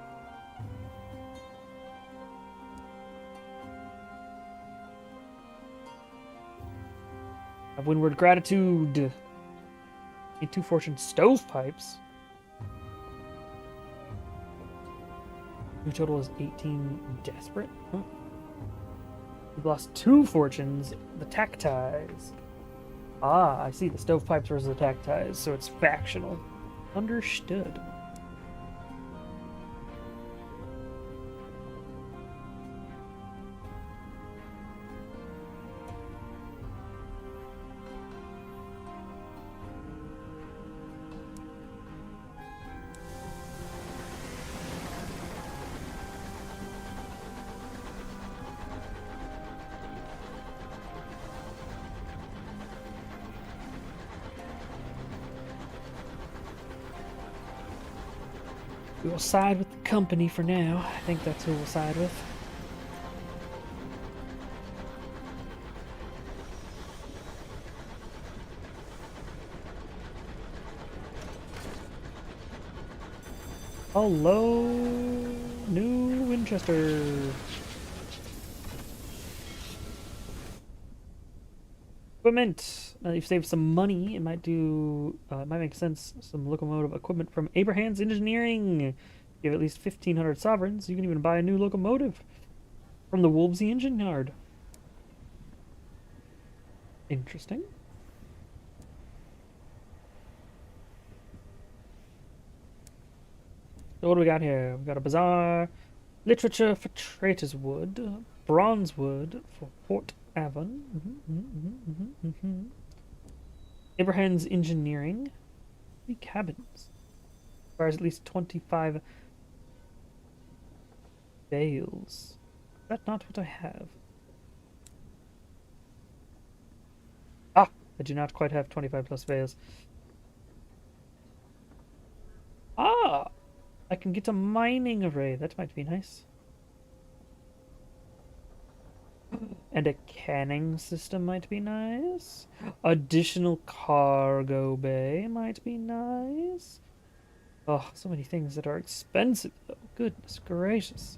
Have Windward gratitude. Need 2 fortune stovepipes. Your total is 18 desperate. Huh. You've lost 2 fortunes. The tack ties. Ah, I see. The stovepipes versus the tack ties, so it's factional. Understood. We will side with the company for now. I think that's who we'll side with. Hello, New Winchester. Equipment. Now that you've saved some money, it might make sense. Some locomotive equipment from Abraham's Engineering. You have at least 1,500 sovereigns. You can even buy a new locomotive from the Wolvesy Engine Yard. Interesting. So what do we got here? We've got a bazaar. Literature for Traitors Wood. Bronze wood for Port Avon. Abraham's Engineering. 3 cabins. Requires at least 25 bales. Is that not what I have? Ah! I do not quite have 25 plus bales. Ah! I can get a mining array. That might be nice. And a canning system might be nice. Additional cargo bay might be nice. Oh, so many things that are expensive, though. Goodness gracious.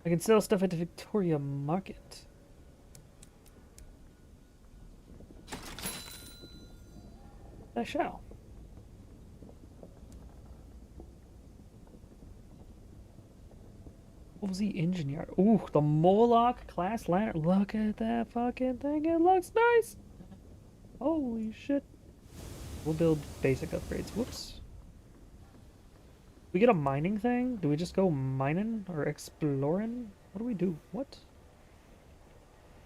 I can sell stuff at the Victoria Market. I shall. What was the engine yard? Ooh, the Moloch class lantern. Look at that fucking thing. It looks nice. Holy shit. We'll build basic upgrades. Whoops. We get a mining thing? Do we just go mining or exploring? What do we do? What?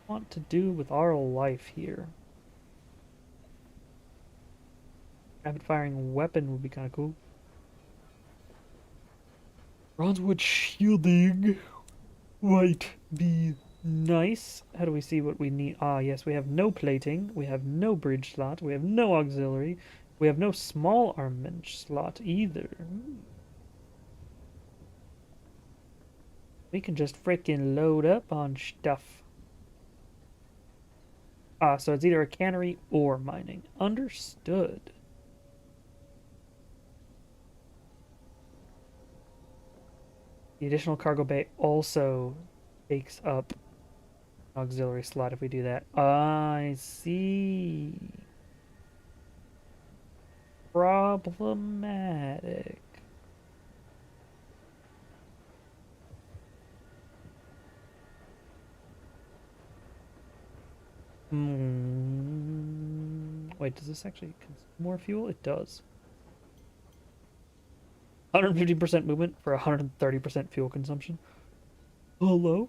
Want to do with our life here? Rapid firing weapon would be kind of cool. Bronzewood shielding might be nice. How do we see what we need? Ah, yes, we have no plating. We have no bridge slot. We have no auxiliary. We have no small armament slot either. We can just frickin' load up on stuff. Ah, so it's either a cannery or mining. Understood. The additional cargo bay also takes up an auxiliary slot if we do that. I see. Problematic. Wait, does this actually consume more fuel? It does. 150% movement for 130% fuel consumption. Hello?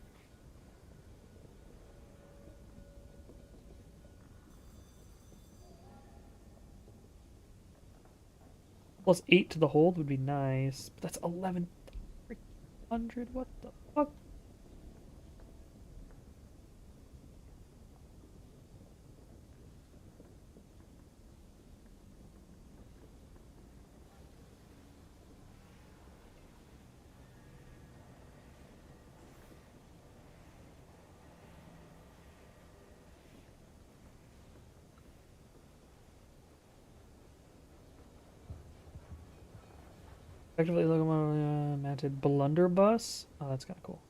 Plus 8 to the hold would be nice. But that's 1100. What the fuck? Effectively locomotive mounted blunderbuss. Oh, that's kind of cool.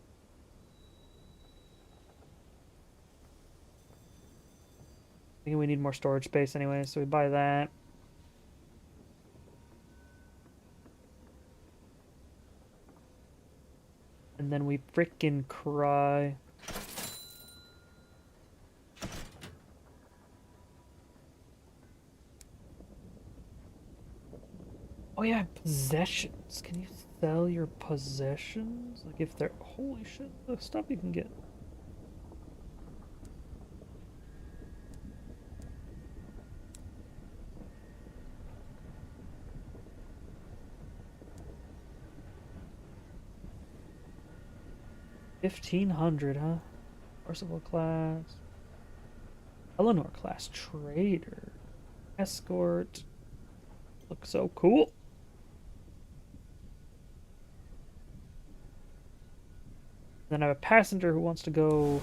I think we need more storage space anyway, so we buy that. And then we frickin' cry. Oh yeah, possessions. Can you sell your possessions? Like if they're... Holy shit, the stuff you can get. $1,500, huh? Merciful class. Eleanor class trader. Escort. Looks so cool. Then I have a passenger who wants to go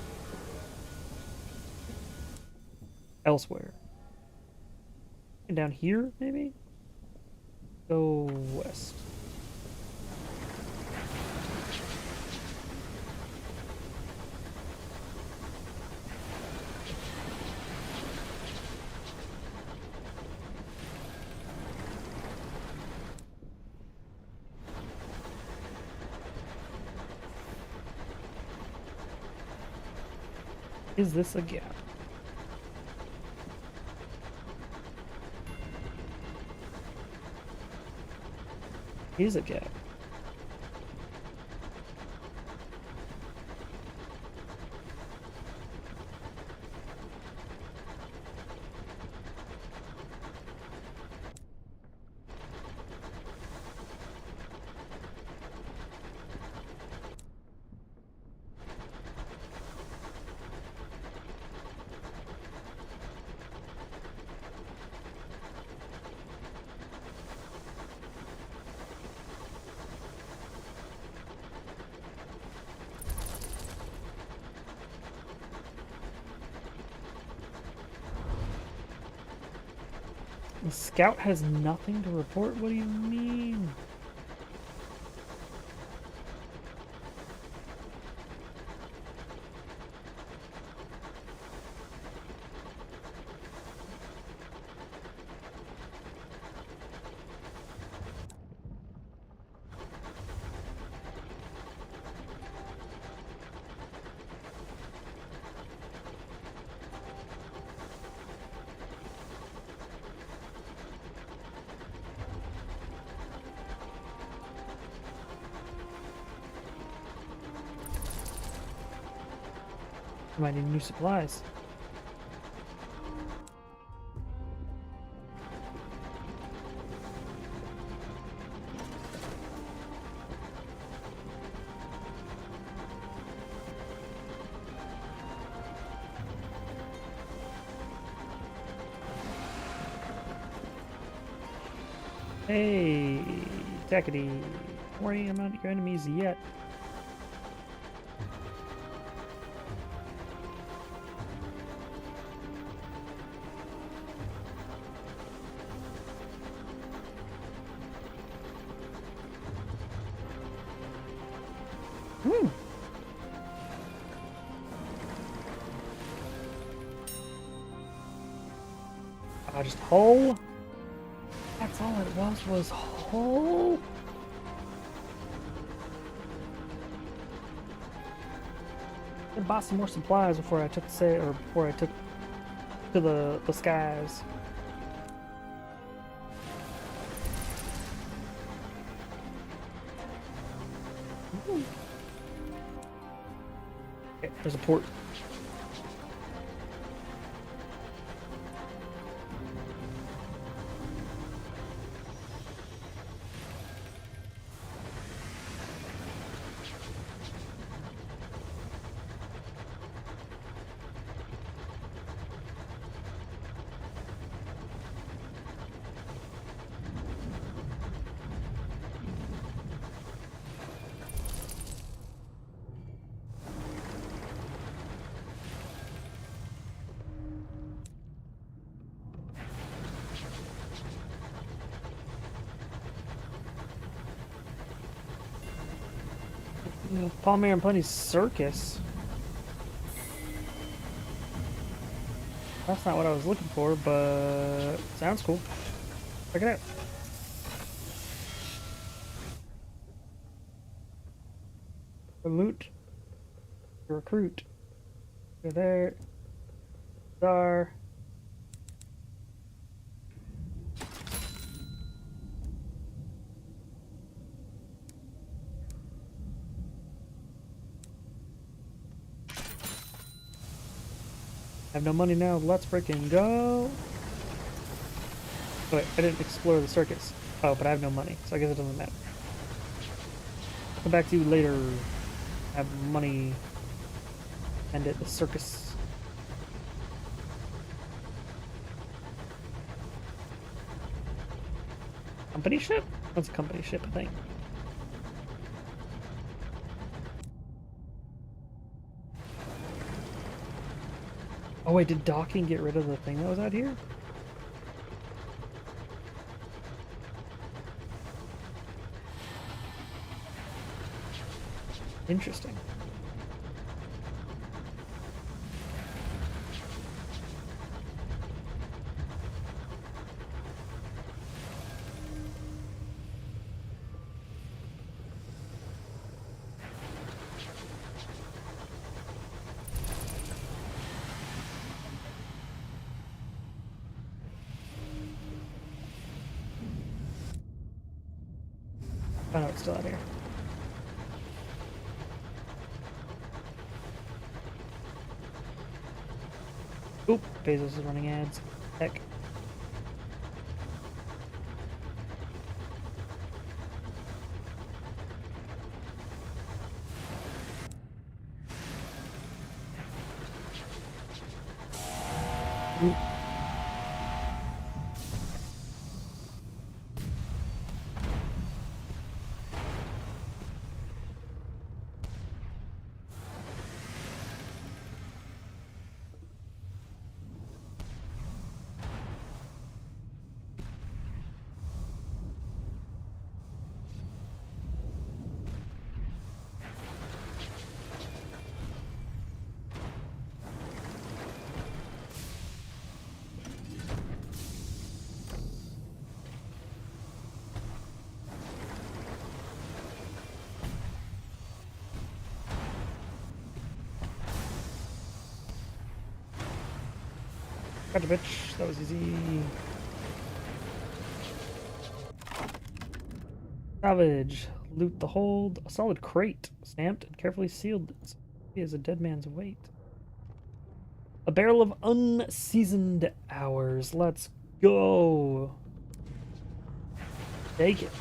elsewhere. And down here, maybe? Go west. Is this a gap? Is a gap. The scout has nothing to report? What do you mean? I might need new supplies. Hey, Tackety. Don't worry, I'm not your enemies yet. Just hull? That's all it was hull? I bought some more supplies before I took before I took to the skies. Okay, there's a port. Palmier and Plenty's circus. That's not what I was looking for, but sounds cool. Check it out. Loot. Recruit. Go there. Star. I have no money now. Let's freaking go. Oh, wait, I didn't explore the circus. Oh, but I have no money, so I guess it doesn't matter. I'll come back to you later. I have money. And at the circus. Company ship? That's a company ship, I think. Oh wait, did docking get rid of the thing that was out here? Interesting. Oh no, it's still out here. Oop, Bezos is running ads. Heck. Oop. Gotcha, bitch. That was easy. Salvage. Loot the hold. A solid crate. Stamped and carefully sealed. He is a dead man's weight. A barrel of unseasoned hours. Let's go. Take it.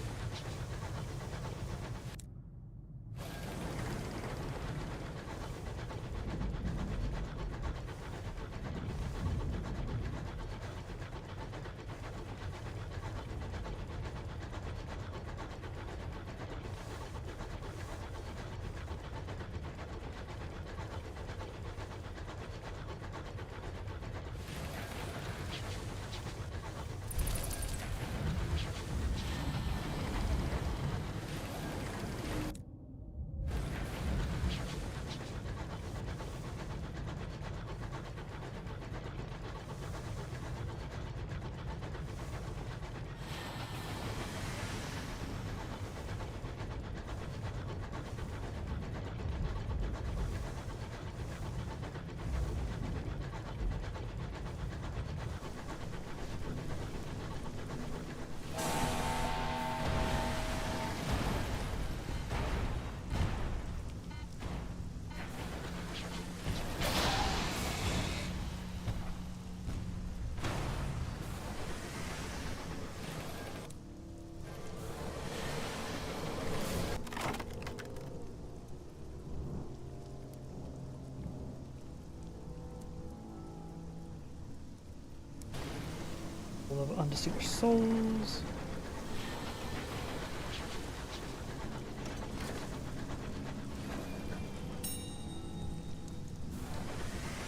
Of undistinguished souls.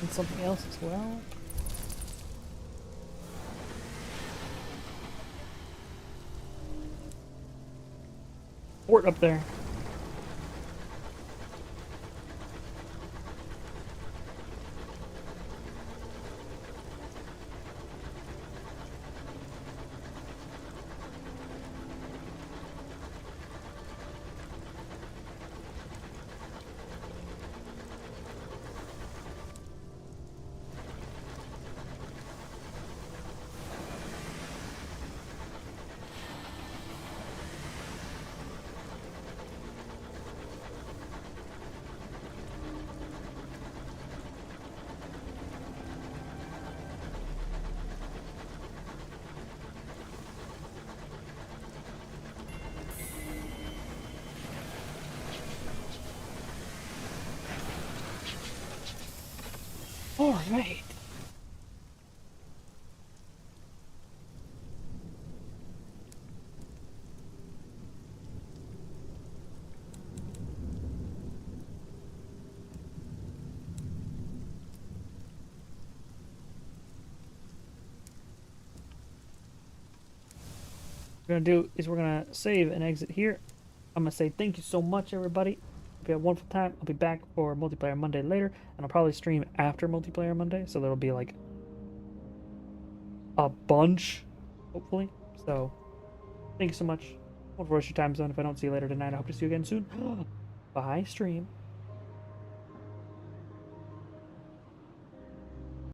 And something else as well. Fort up there. All right. What we're gonna do is we're gonna save and exit here. I'm gonna say thank you so much, everybody. Hope you have a wonderful time. I'll be back for Multiplayer Monday later, and I'll probably stream after Multiplayer Monday, so there'll be like a bunch, hopefully. So, thank you so much. Won't rush your time zone if I don't see you later tonight. I hope to see you again soon. Bye, stream.